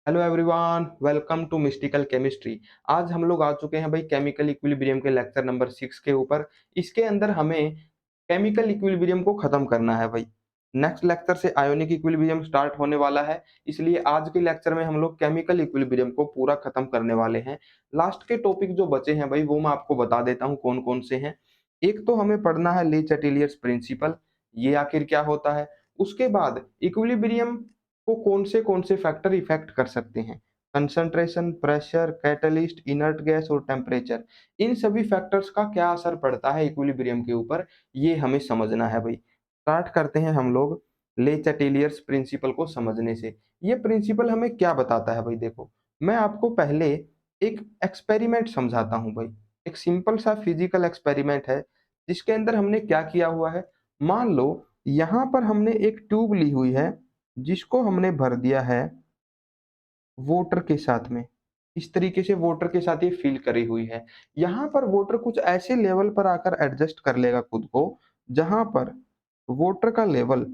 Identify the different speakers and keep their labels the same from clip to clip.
Speaker 1: Hello everyone, welcome to mystical chemistry. आज हम लोग आ चुके हैं भाई केमिकल इक्विलिब्रियम के लेक्चर नंबर 6 के ऊपर। इसके अंदर हमें केमिकल इक्विलिब्रियम को खत्म करना है भाई। नेक्स्ट लेक्चर से आयोनिक इक्विलिब्रियम स्टार्ट होने वाला है, इसलिए आज के लेक्चर में हम लोग केमिकल इक्विलिब्रियम को पूरा खत्म करने वाले हैं। लास्ट के टॉपिक जो बचे हैं भाई वो मैं आपको बता देता हूँ कौन कौन से हैं। एक तो हमें पढ़ना है ले चैटेलियर्स प्रिंसिपल, ये आखिर क्या होता है। उसके बाद इक्विलिब्रियम को कौन से फैक्टर इफेक्ट कर सकते हैं। Concentration, pressure, catalyst, inert gas और टेम्परेचर, इन सभी फैक्टर्स का क्या असर पड़ता है इक्विलिब्रियम के ऊपर, ये हमें समझना है भाई। स्टार्ट करते हैं हम लोग ले चैटेलियर्स प्रिंसिपल को समझने से। ये प्रिंसिपल हमें क्या बताता है भाई, देखो मैं आपको पहले एक एक्सपेरिमेंट समझाता हूँ भाई। एक सिंपल सा फिजिकल एक्सपेरिमेंट है जिसके अंदर हमने क्या किया हुआ है। मान लो यहाँ पर हमने एक ट्यूब ली हुई है जिसको हमने भर दिया है वाटर के साथ में। इस तरीके से वाटर के साथ ये फिल करी हुई है। यहाँ पर वाटर कुछ ऐसे लेवल पर आकर एडजस्ट कर लेगा खुद को, जहाँ पर वाटर का लेवल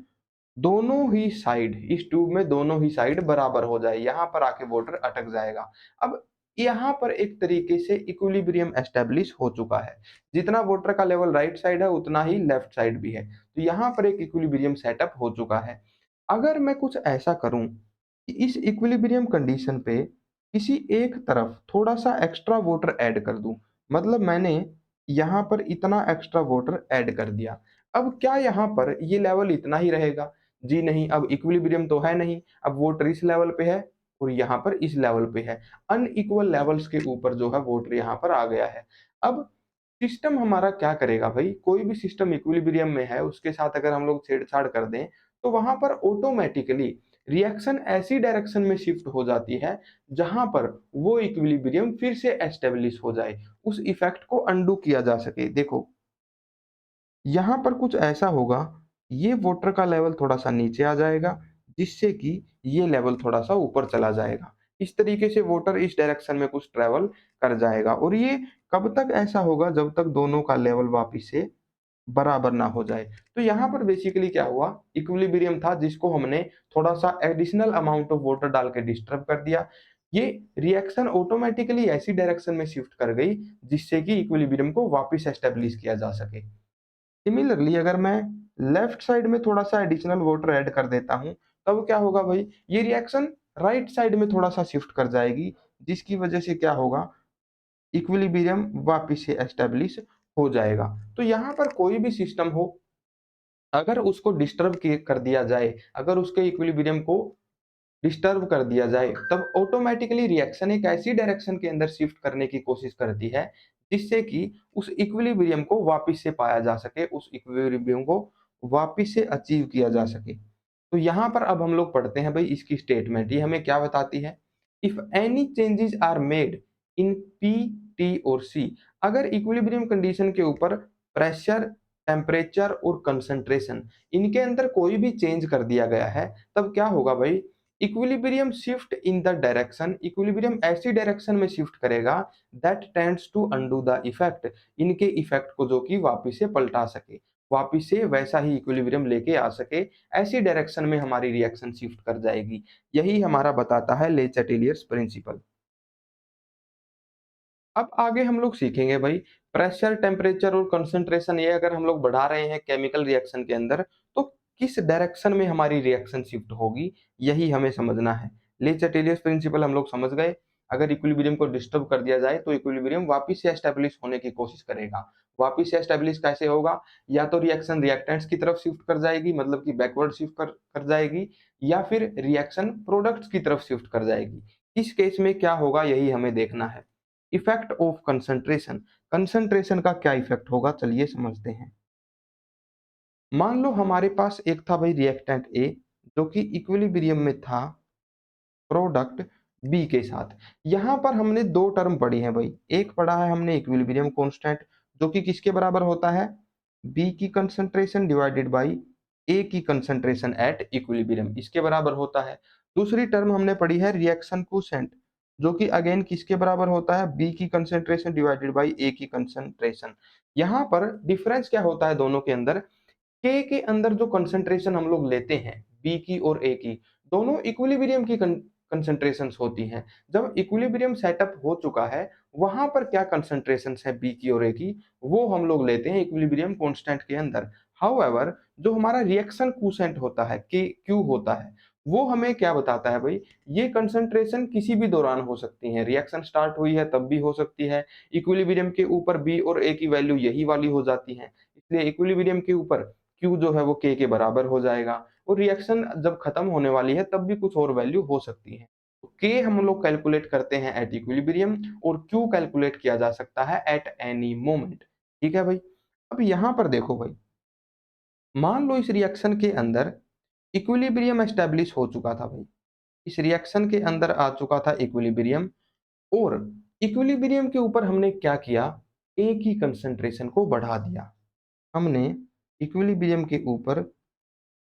Speaker 1: दोनों ही साइड, इस ट्यूब में दोनों ही साइड बराबर हो जाए, यहाँ पर आके वाटर अटक जाएगा। अब यहाँ पर एक तरीके से इक्विलिब्रियम एस्टेब्लिश हो चुका है। जितना वाटर का लेवल राइट साइड है उतना ही लेफ्ट साइड भी है, तो यहाँ पर एक इक्विलिब्रियम सेटअप हो चुका है। अगर मैं कुछ ऐसा करूं कि इस इक्विलिब्रियम कंडीशन पे किसी एक तरफ थोड़ा सा एक्स्ट्रा वाटर ऐड कर दूं, मतलब मैंने यहाँ पर इतना एक्स्ट्रा वाटर ऐड कर दिया। अब क्या यहाँ पर ये लेवल इतना ही रहेगा? जी नहीं, अब इक्विलिब्रियम तो है नहीं। अब वाटर इस लेवल पे है और यहाँ पर इस लेवल पे है। अनइक्वल लेवल्स के ऊपर जो है वाटर यहाँ पर आ गया है। अब सिस्टम हमारा क्या करेगा भाई, कोई भी सिस्टम इक्विलिब्रियम में है उसके साथ अगर हम लोग छेड़छाड़ कर दें तो वहां पर ऑटोमेटिकली रिएक्शन ऐसी डायरेक्शन में शिफ्ट हो जाती है जहां पर वो इक्विलिब्रियम फिर से एस्टेब्लिश हो जाए, उस इफेक्ट को अंडू किया जा सके। देखो यहाँ पर कुछ ऐसा होगा, ये वाटर का लेवल थोड़ा सा नीचे आ जाएगा जिससे कि ये लेवल थोड़ा सा ऊपर चला जाएगा। इस तरीके से वाटर इस डायरेक्शन में कुछ ट्रेवल कर जाएगा और ये कब तक ऐसा होगा, जब तक दोनों का लेवल वापिस से बराबर ना हो जाए। तो यहाँ पर बेसिकली क्या हुआ, इक्विलिब्रियम था जिसको हमने थोड़ा सा एडिशनल अमाउंट ऑफ वाटर डाल के डिस्टर्ब कर दिया। ये रिएक्शन ऑटोमेटिकली ऐसी डायरेक्शन में शिफ्ट कर गई जिससे कि इक्विलिब्रियम को वापस एस्टेब्लिश किया जा सके। सिमिलरली अगर मैं लेफ्ट साइड में थोड़ा सा एडिशनल वाटर ऐड कर देता हूँ, तब क्या होगा भाई, ये रिएक्शन राइट साइड में थोड़ा सा शिफ्ट कर जाएगी जिसकी वजह से क्या होगा, इक्विलिब्रियम वापस से एस्टेब्लिश हो जाएगा। तो यहाँ पर कोई भी सिस्टम हो, अगर उसको डिस्टर्ब कर दिया जाए, अगर उसके इक्विलिब्रियम को डिस्टर्ब कर दिया जाए, तब ऑटोमेटिकली रिएक्शन एक ऐसी डायरेक्शन के अंदर शिफ्ट करने की कोशिश करती है जिससे कि उस इक्विलिब्रियम को वापस से पाया जा सके, उस इक्विलिब्रियम को वापस से अचीव किया जा सके। तो यहाँ पर अब हम लोग पढ़ते हैं भाई इसकी स्टेटमेंट, ये हमें क्या बताती है। If any changes are made in P, T और सी, अगर इक्विलिब्रियम कंडीशन के ऊपर प्रेशर, टेम्परेचर और कंसंट्रेशन, इनके अंदर कोई भी चेंज कर दिया गया है, तब क्या होगा भाई, equilibrium shift in the direction, equilibrium ऐसी डायरेक्शन में शिफ्ट करेगा that tends to undo the effect, इनके इफेक्ट को जो कि वापिस से पलटा सके, वापिस से वैसा ही इक्विलिब्रियम लेके आ सके, ऐसी डायरेक्शन में हमारी रिएक्शन शिफ्ट कर जाएगी। यही हमारा बताता है ले चैटेलियर्स प्रिंसिपल। अब आगे हम लोग सीखेंगे भाई प्रेशर, टेम्परेचर और कंसंट्रेशन, ये अगर हम लोग बढ़ा रहे हैं केमिकल रिएक्शन के अंदर तो किस डायरेक्शन में हमारी रिएक्शन शिफ्ट होगी, यही हमें समझना है। ले चैटेलियस प्रिंसिपल हम लोग समझ गए। अगर इक्विलिब्रियम को डिस्टर्ब कर दिया जाए तो इक्विलिब्रियम वापस से एस्टेब्लिश होने की कोशिश करेगा। वापस से एस्टेब्लिश कैसे होगा, या तो रिएक्शन रिएक्टेंट्स की तरफ शिफ्ट कर जाएगी, मतलब कि बैकवर्ड शिफ्ट कर जाएगी, या फिर रिएक्शन प्रोडक्ट्स की तरफ शिफ्ट कर जाएगी। इस केस में क्या होगा यही हमें देखना है। इफेक्ट ऑफ कंसंट्रेशन, कंसंट्रेशन का क्या इफेक्ट होगा, चलिए समझते हैं। मान लो हमारे पास एक था भाई रिएक्टेंट ए जो कि इक्विलिब्रियम में था प्रोडक्ट बी के साथ। यहां पर हमने दो टर्म पढ़ी है भाई, एक पढ़ा है हमने इक्विलिब्रियम कांस्टेंट जो कि किसके बराबर होता है, बी की कंसंट्रेशन डिवाइडेड बाई ए की कंसंट्रेशन एट इक्विलिब्रियम, इसके बराबर होता है। दूसरी टर्म हमने पढ़ी है रिएक्शन कोसेंट जो कि अगेन किसके बराबर होता है, बी की कंसंट्रेशन डिवाइडेड बाई ए की कंसंट्रेशन। यहाँ पर डिफरेंस क्या होता है दोनों के अंदर, के अंदर जो कंसंट्रेशन हम लोग लेते हैं बी की और ए की, दोनों इक्विलिब्रियम की कंसंट्रेशंस होती हैं। जब इक्विलिब्रियम सेटअप हो चुका है, वहाँ पर क्या कंसंट्रेशंस है बी की और ए की, वो हम लोग लेते हैं इक्विलिब्रियम कांस्टेंट के अंदर। हाउएवर जो हमारा रिएक्शन क्वोशिएंट होता है, के क्यू होता है, वो हमें क्या बताता है भाई, ये कंसंट्रेशन किसी भी दौरान हो सकती है। रिएक्शन स्टार्ट हुई है तब भी हो सकती है। इक्विलिब्रियम के ऊपर बी और ए की वैल्यू यही वाली हो जाती है। इसलिए इक्विलिब्रियम के ऊपर क्यू जो है वो के बराबर हो जाएगा, और रिएक्शन जब खत्म होने वाली है तब भी कुछ और वैल्यू हो सकती है। तो के हम लोग कैलकुलेट करते हैं एट इक्विलिब्रियम, और क्यू कैलकुलेट किया जा सकता है एट एनी मोमेंट। ठीक है भाई। अब यहाँ पर देखो भाई, मान लो इस रिएक्शन के अंदर इक्विलिब्रियम एस्टेब्लिश हो चुका था भाई। इस रिएक्शन के अंदर आ चुका था इक्विलिब्रियम, और इक्विलिब्रियम के ऊपर हमने क्या किया, ए की कंसंट्रेशन को बढ़ा दिया। हमने इक्विलिब्रियम के ऊपर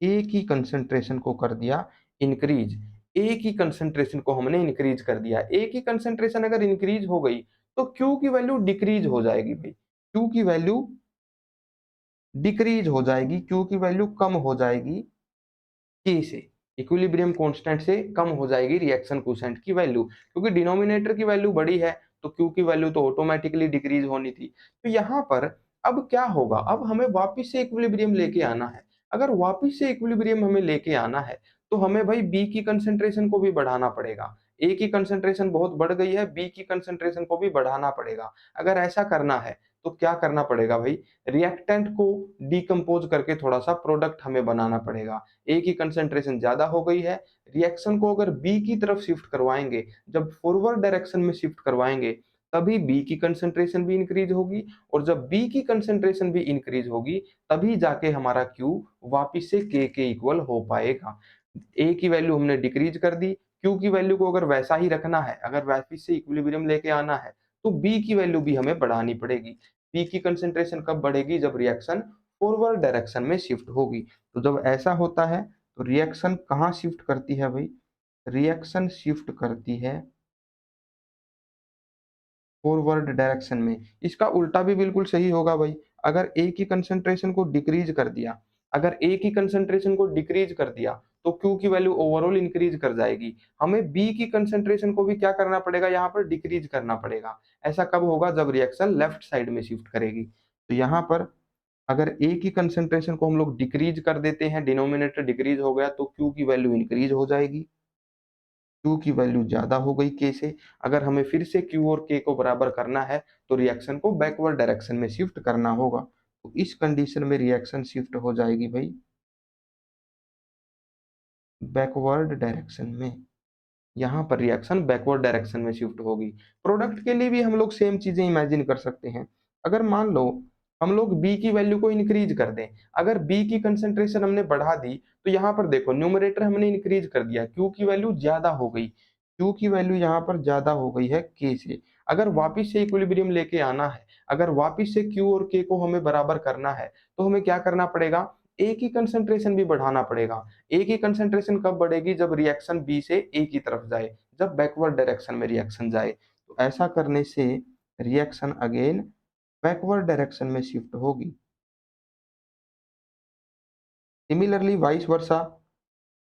Speaker 1: ए की कंसंट्रेशन को कर दिया इंक्रीज। ए की कंसंट्रेशन को हमने इंक्रीज कर दिया। ए की कंसंट्रेशन अगर इंक्रीज हो गई तो क्यू की वैल्यू डिक्रीज हो जाएगी भाई। क्यू की वैल्यू डिक्रीज हो जाएगी, क्यू की वैल्यू कम हो जाएगी के से। इक्विलिब्रियम कांस्टेंट से कम हो जाएगी रिएक्शन क्वोशिएंट की वैल्यू, क्योंकि डिनोमिनेटर की वैल्यू बड़ी है तो क्यू की वैल्यू तो ऑटोमेटिकली डिक्रीज होनी थी। तो यहाँ पर अब क्या होगा, अब हमें वापस से इक्विलिब्रियम लेके आना है। अगर वापस से इक्विलिब्रियम हमें लेके आना है तो हमें भाई बी की कंसंट्रेशन को भी बढ़ाना पड़ेगा। ए की कंसंट्रेशन बहुत बढ़ गई है, बी की कंसंट्रेशन को भी बढ़ाना पड़ेगा। अगर ऐसा करना है तो क्या करना पड़ेगा भाई, रिएक्टेंट को डिकम्पोज करके थोड़ा सा प्रोडक्ट हमें बनाना पड़ेगा। ए की कंसंट्रेशन ज्यादा हो गई है, रिएक्शन को अगर बी की तरफ शिफ्ट करवाएंगे, जब फॉरवर्ड डायरेक्शन में शिफ्ट करवाएंगे, तभी बी की कंसंट्रेशन भी इंक्रीज होगी, और जब बी की कंसंट्रेशन भी इंक्रीज होगी, तभी जाके हमारा क्यू वापिस से के इक्वल हो पाएगा। ए की वैल्यू हमने डिक्रीज कर दी, क्यू की वैल्यू को अगर वैसा ही रखना है, अगर वापिस से इक्विलिब्रियम लेके आना है, तो बी की वैल्यू भी हमें बढ़ानी पड़ेगी। बी की कंसंट्रेशन कब बढ़ेगी, जब रिएक्शन फॉरवर्ड डायरेक्शन में शिफ्ट होगी। तो जब ऐसा होता है तो रिएक्शन कहाँ शिफ्ट करती है भाई, रिएक्शन शिफ्ट करती है फॉरवर्ड डायरेक्शन में। इसका उल्टा भी बिल्कुल सही होगा भाई। अगर ए की कंसंट्रेशन को डिक्रीज कर दिया, अगर ए की कंसंट्रेशन को डिक्रीज कर दिया तो क्यू की वैल्यू ओवरऑल इंक्रीज कर जाएगी। हमें बी की कंसंट्रेशन को भी क्या करना पड़ेगा, यहाँ पर डिक्रीज करना पड़ेगा। ऐसा कब होगा, जब रिएक्शन लेफ्ट साइड में शिफ्ट करेगी। तो यहाँ पर अगर ए की कंसंट्रेशन को हम लोग डिक्रीज कर देते हैं, डिनोमिनेटर डिक्रीज हो गया, तो क्यू की वैल्यू इंक्रीज हो जाएगी। क्यू की वैल्यू ज्यादा हो गई के से। अगर हमें फिर से क्यू और के को बराबर करना है तो रिएक्शन को बैकवर्ड डायरेक्शन में शिफ्ट करना होगा। तो इस कंडीशन में रिएक्शन शिफ्ट हो जाएगी भाई बैकवर्ड डायरेक्शन में। यहाँ पर रिएक्शन बैकवर्ड डायरेक्शन में शिफ्ट होगी। प्रोडक्ट के लिए भी हम लोग सेम चीजें इमेजिन कर सकते हैं। अगर मान लो हम लोग बी की वैल्यू को इंक्रीज कर दें, अगर बी की कंसंट्रेशन हमने बढ़ा दी, तो यहाँ पर देखो न्यूमरेटर हमने इंक्रीज कर दिया, क्यू की वैल्यू ज्यादा हो गई। क्यू की वैल्यू यहाँ पर ज्यादा हो गई है के से। अगर वापिस से इक्विलिब्रियम लेके आना है, अगर वापिस से क्यू और के को हमें बराबर करना है, तो हमें क्या करना पड़ेगा, ए की कंसंट्रेशन भी बढ़ाना पड़ेगा। ए की कंसंट्रेशन कब बढ़ेगी, जब रिएक्शन बी से ए की तरफ जाए, जब बैकवर्ड डायरेक्शन में रिएक्शन जाए। तो ऐसा करने से रिएक्शन अगेन बैकवर्ड डायरेक्शन में शिफ्ट होगी। सिमिलरली वाइस वर्सा,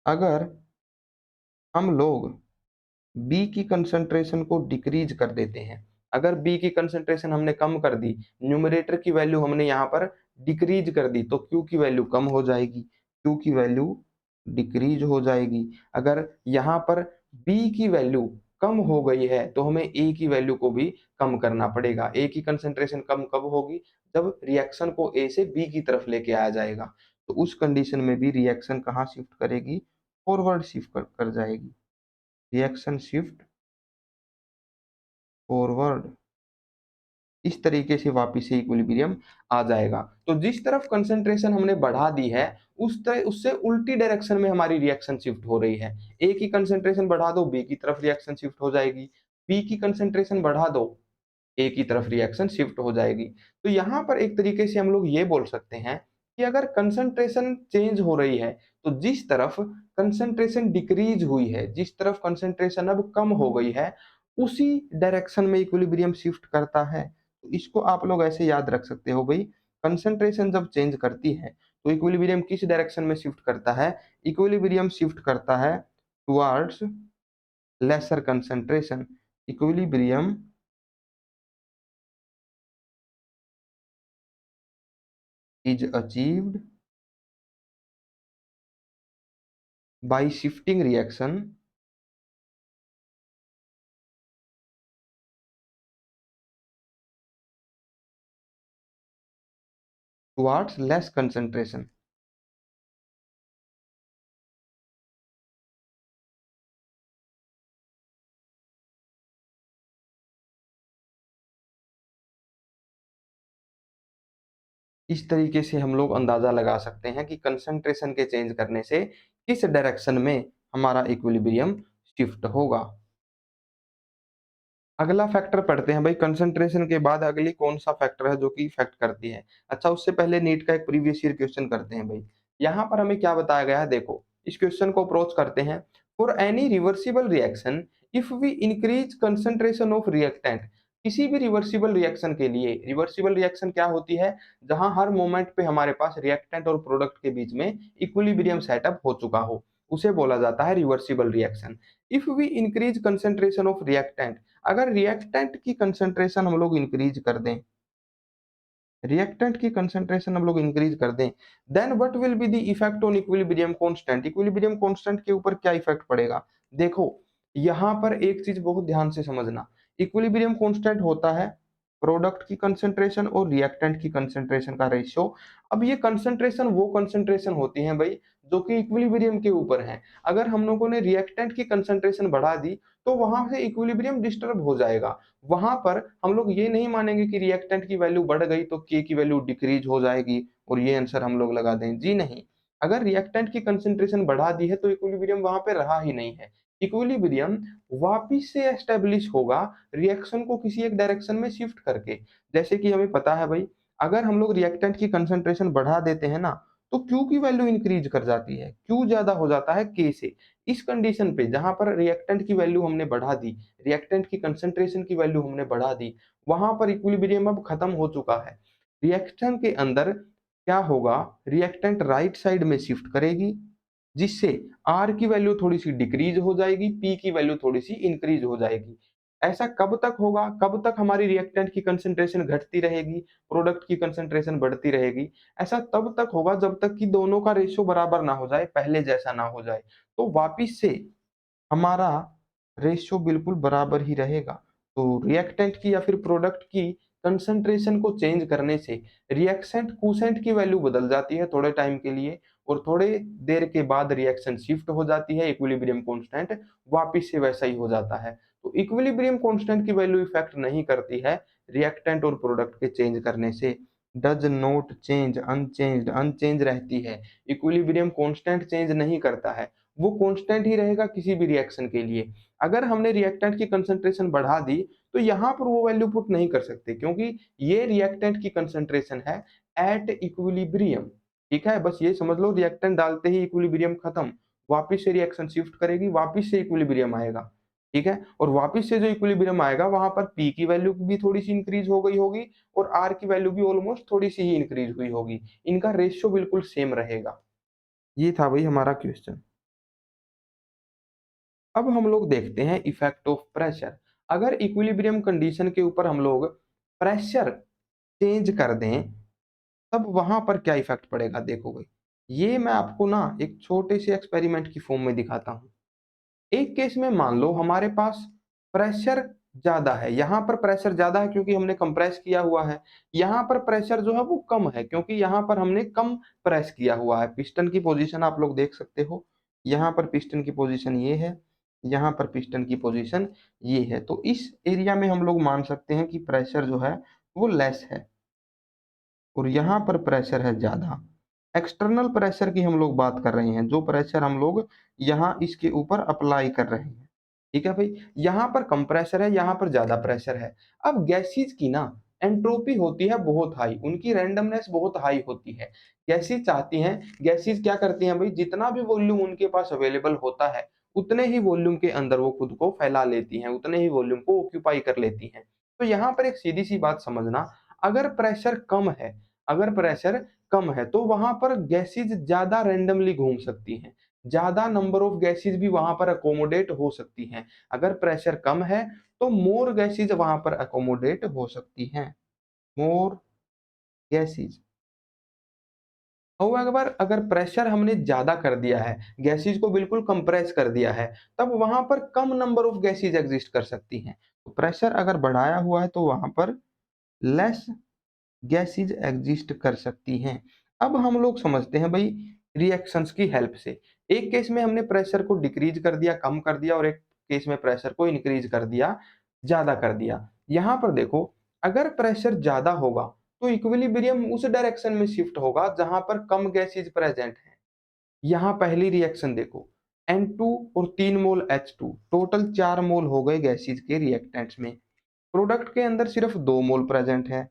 Speaker 1: अगर हम लोग बी की कंसंट्रेशन को डिक्रीज कर देते हैं, अगर बी की कंसंट्रेशन हमने कम कर दी, न्यूमरेटर की वैल्यू हमने यहाँ पर डिक्रीज कर दी, तो क्यू की वैल्यू कम हो जाएगी, क्यू की वैल्यू डिक्रीज हो जाएगी। अगर यहाँ पर बी की वैल्यू कम हो गई है तो हमें ए की वैल्यू को भी कम करना पड़ेगा। ए की कंसंट्रेशन कम कब होगी, जब रिएक्शन को ए से बी की तरफ लेके आया जाएगा। तो उस कंडीशन में भी रिएक्शन कहाँ शिफ्ट करेगी, फॉरवर्ड शिफ्ट कर जाएगी। रिएक्शन शिफ्ट फॉरवर्ड, इस तरीके से वापिस से इक्विलिब्रियम आ जाएगा। तो जिस तरफ कंसंट्रेशन हमने बढ़ा दी है, उससे उल्टी डायरेक्शन में हमारी रिएक्शन शिफ्ट हो रही है। ए की कंसंट्रेशन बढ़ा दो, बी की तरफ रिएक्शन शिफ्ट हो जाएगी। बी की कंसंट्रेशन बढ़ा दो, ए की तरफ रिएक्शन शिफ्ट हो जाएगी। तो यहाँ पर एक तरीके से हम लोग ये बोल सकते हैं कि अगर कंसंट्रेशन चेंज हो रही है, तो जिस तरफ कंसंट्रेशन डिक्रीज हुई है, जिस तरफ कंसंट्रेशन अब कम हो गई है, उसी डायरेक्शन में इक्विलिब्रियम शिफ्ट करता है। तो इसको आप लोग ऐसे याद रख सकते हो भाई, कंसंट्रेशन जब चेंज करती है तो इक्विलिब्रियम किस डायरेक्शन में शिफ्ट करता है, इक्विलिब्रियम शिफ्ट करता है towards lesser concentration, equilibrium is achieved by shifting reaction towards less concentration. इस तरीके से हम लोग अंदाजा लगा सकते हैं कि कंसंट्रेशन के चेंज करने से किस डायरेक्शन में हमारा इक्विलिब्रियम शिफ्ट होगा। अगला फैक्टर पढ़ते हैं भाई, कंसंट्रेशन के बाद अगली कौन सा फैक्टर है जो कि इफेक्ट करती है। अच्छा, उससे पहले नीट का एक प्रीवियस ईयर क्वेश्चन करते हैं भाई। यहाँ पर हमें क्या बताया गया है, देखो इस क्वेश्चन को अप्रोच करते हैं। For any reversible reaction if we increase concentration of reactant, किसी भी रिवर्सिबल रिएक्शन के लिए, रिवर्सिबल रिएक्शन क्या होती है, जहां हर मोमेंट पे हमारे पास रिएक्टेंट और प्रोडक्ट के बीच में इक्विलिब्रियम सेटअप हो चुका हो, उसे बोला जाता है reversible reaction. If we increase concentration of reactant, अगर रिएक्टेंट की कंसंट्रेशन हम लोग इंक्रीज कर दें, रिएक्टेंट की कंसंट्रेशन हम लोग इंक्रीज कर दें, then what will be the effect on equilibrium constant, equilibrium constant के ऊपर क्या इफेक्ट पड़ेगा। देखो यहां पर एक चीज बहुत ध्यान से समझना, इक्विलिब्रियम कांस्टेंट होता है प्रोडक्ट की कंसंट्रेशन और रिएक्टेंट की कंसंट्रेशन का रेशियो। अब ये कंसंट्रेशन वो कंसंट्रेशन होती है भाई जो कि इक्विलिब्रियम के ऊपर है। अगर हम लोगों ने रिएक्टेंट की कंसंट्रेशन बढ़ा दी तो वहां से इक्विलिब्रियम डिस्टर्ब हो जाएगा। वहां पर हम लोग ये नहीं मानेंगे कि रिएक्टेंट की वैल्यू बढ़ गई तो के की वैल्यू डिक्रीज हो जाएगी और ये आंसर हम लोग लगा दें, जी नहीं। अगर रिएक्टेंट की कंसंट्रेशन बढ़ा दी है तो इक्विलिब्रियम वहां पे रहा ही नहीं है। इक्विलिब्रियम वापिस से एस्टेब्लिश होगा रिएक्शन को किसी एक डायरेक्शन में शिफ्ट करके। जैसे कि हमें पता है भाई, अगर हम लोग रिएक्टेंट की कंसंट्रेशन बढ़ा देते हैं ना तो Q की वैल्यू इंक्रीज कर जाती है, Q ज्यादा हो जाता है K से। इस कंडीशन पे जहां पर रिएक्टेंट की वैल्यू हमने बढ़ा दी, रिएक्टेंट की कंसंट्रेशन की वैल्यू हमने बढ़ा दी, वहां पर इक्विलिब्रियम अब खत्म हो चुका है। रिएक्शन के अंदर क्या होगा, रिएक्टेंट राइट साइड में शिफ्ट करेगी जिससे आर की वैल्यू थोड़ी सी डिक्रीज हो जाएगी, पी की वैल्यू थोड़ी सी इंक्रीज हो जाएगी। ऐसा कब तक होगा, कब तक हमारी रिएक्टेंट की कंसंट्रेशन घटती रहेगी, प्रोडक्ट की कंसंट्रेशन बढ़ती रहेगी। ऐसा तब तक होगा जब तक कि दोनों का रेशियो बराबर ना हो जाए, पहले जैसा ना हो जाए। तो वापिस से हमारा रेशियो बिल्कुल बराबर ही रहेगा। तो रिएक्टेंट की या फिर प्रोडक्ट की कंसंट्रेशन को चेंज करने से रिएक्सेंट क्वोशेंट की वैल्यू बदल जाती है थोड़े टाइम के लिए, और थोड़े देर के बाद रिएक्शन शिफ्ट हो जाती है, इक्विलिब्रियम कांस्टेंट वापिस से वैसा ही हो जाता है। तो इक्विलिब्रियम कांस्टेंट की वैल्यू इफेक्ट नहीं करती है रिएक्टेंट और प्रोडक्ट के चेंज करने से। Does not change, unchanged, unchange रहती है। इक्विलिब्रियम कांस्टेंट चेंज नहीं करता है, वो कांस्टेंट ही रहेगा किसी भी रिएक्शन के लिए। अगर हमने रिएक्टेंट की कंसंट्रेशन बढ़ा दी तो यहाँ पर वो वैल्यू पुट नहीं कर सकते क्योंकि ये रिएक्टेंट की कंसंट्रेशन है एट इक्विलिब्रियम। ठीक है, बस ये समझ लो रिएक्टेंट डालते ही इक्विलिब्रियम खत्म, वापिस से रिएक्शन शिफ्ट करेगी, वापिस से इक्विलिब्रियम आएगा। ठीक है, और वापिस से जो इक्विलिब्रियम आएगा वहां पर पी की वैल्यू भी थोड़ी सी इंक्रीज हो गई होगी और आर की वैल्यू भी ऑलमोस्ट थोड़ी सी ही इंक्रीज हुई होगी, इनका रेशियो बिल्कुल सेम रहेगा। ये था भाई हमारा क्वेश्चन। अब हम लोग देखते हैं इफेक्ट ऑफ प्रेशर। अगर इक्विलिब्रियम कंडीशन के ऊपर हम लोग प्रेशर चेंज कर दें तब वहां पर क्या इफेक्ट पड़ेगा, देखो भाई ये मैं आपको ना एक छोटे से एक्सपेरिमेंट की फॉर्म में दिखाता हूं। एक केस में मान लो हमारे पास प्रेशर ज्यादा है, यहाँ पर प्रेशर ज्यादा है क्योंकि हमने कंप्रेस किया हुआ है, यहाँ पर प्रेशर जो है वो कम है क्योंकि यहाँ पर हमने कम प्रेस किया हुआ है। पिस्टन की पोजीशन आप लोग देख सकते हो, यहाँ पर पिस्टन की पोजीशन ये है, यहाँ पर पिस्टन की पोजीशन ये है। तो इस एरिया में हम लोग मान सकते हैं कि प्रेशर जो है वो लेस है और यहाँ पर प्रेशर है ज्यादा। एक्सटर्नल प्रेशर की हम लोग बात कर रहे हैं, जो प्रेशर हम लोग यहाँ इसके ऊपर अप्लाई कर रहे हैं। ठीक है भाई, यहाँ पर कम प्रेशर है, यहाँ पर ज्यादा प्रेशर है। अब गैसेज की ना एंट्रोपी होती है बहुत हाई, उनकी रैंडमनेस बहुत हाई होती है। गैसेज चाहती हैं, गैसेज क्या करती हैं भाई, जितना भी वॉल्यूम उनके पास अवेलेबल होता है उतने ही वॉल्यूम के अंदर वो खुद को फैला लेती हैं, उतने ही वॉल्यूम को ऑक्यूपाई कर लेती हैं। तो यहाँ पर एक सीधी सी बात समझना, अगर प्रेशर कम है, अगर प्रेशर कम है तो वहां पर गैसेज ज्यादा रैंडमली घूम सकती हैं। ज्यादा नंबर ऑफ गैसेज भी वहां पर अकोमोडेट हो सकती हैं। अगर प्रेशर कम है तो मोर गैसेज वहां पर अकोमोडेट हो सकती हैं, मोर गैसेज। हाउएवर अगर प्रेशर हमने ज्यादा कर दिया है, गैसेज को बिल्कुल कंप्रेस कर दिया है, तब वहां पर कम नंबर ऑफ गैसेज एग्जिस्ट कर सकती हैं। तो प्रेशर अगर बढ़ाया हुआ है तो वहां पर लेस गैसेज एग्जिस्ट कर सकती हैं। अब हम लोग समझते हैं भाई रिएक्शंस की हेल्प से। एक केस में हमने प्रेशर को डिक्रीज कर दिया, कम कर दिया, और एक केस में प्रेशर को इंक्रीज कर दिया, ज्यादा कर दिया। यहाँ पर देखो, अगर प्रेशर ज्यादा होगा तो इक्विलिब्रियम उस डायरेक्शन में शिफ्ट होगा जहां पर कम गैसेज प्रेजेंट है। यहाँ पहली रिएक्शन देखो, N2 और 3 मोल H2, टोटल 4 मोल हो गए गैसेज के रिएक्टेंट्स में। प्रोडक्ट के अंदर सिर्फ 2 मोल प्रेजेंट है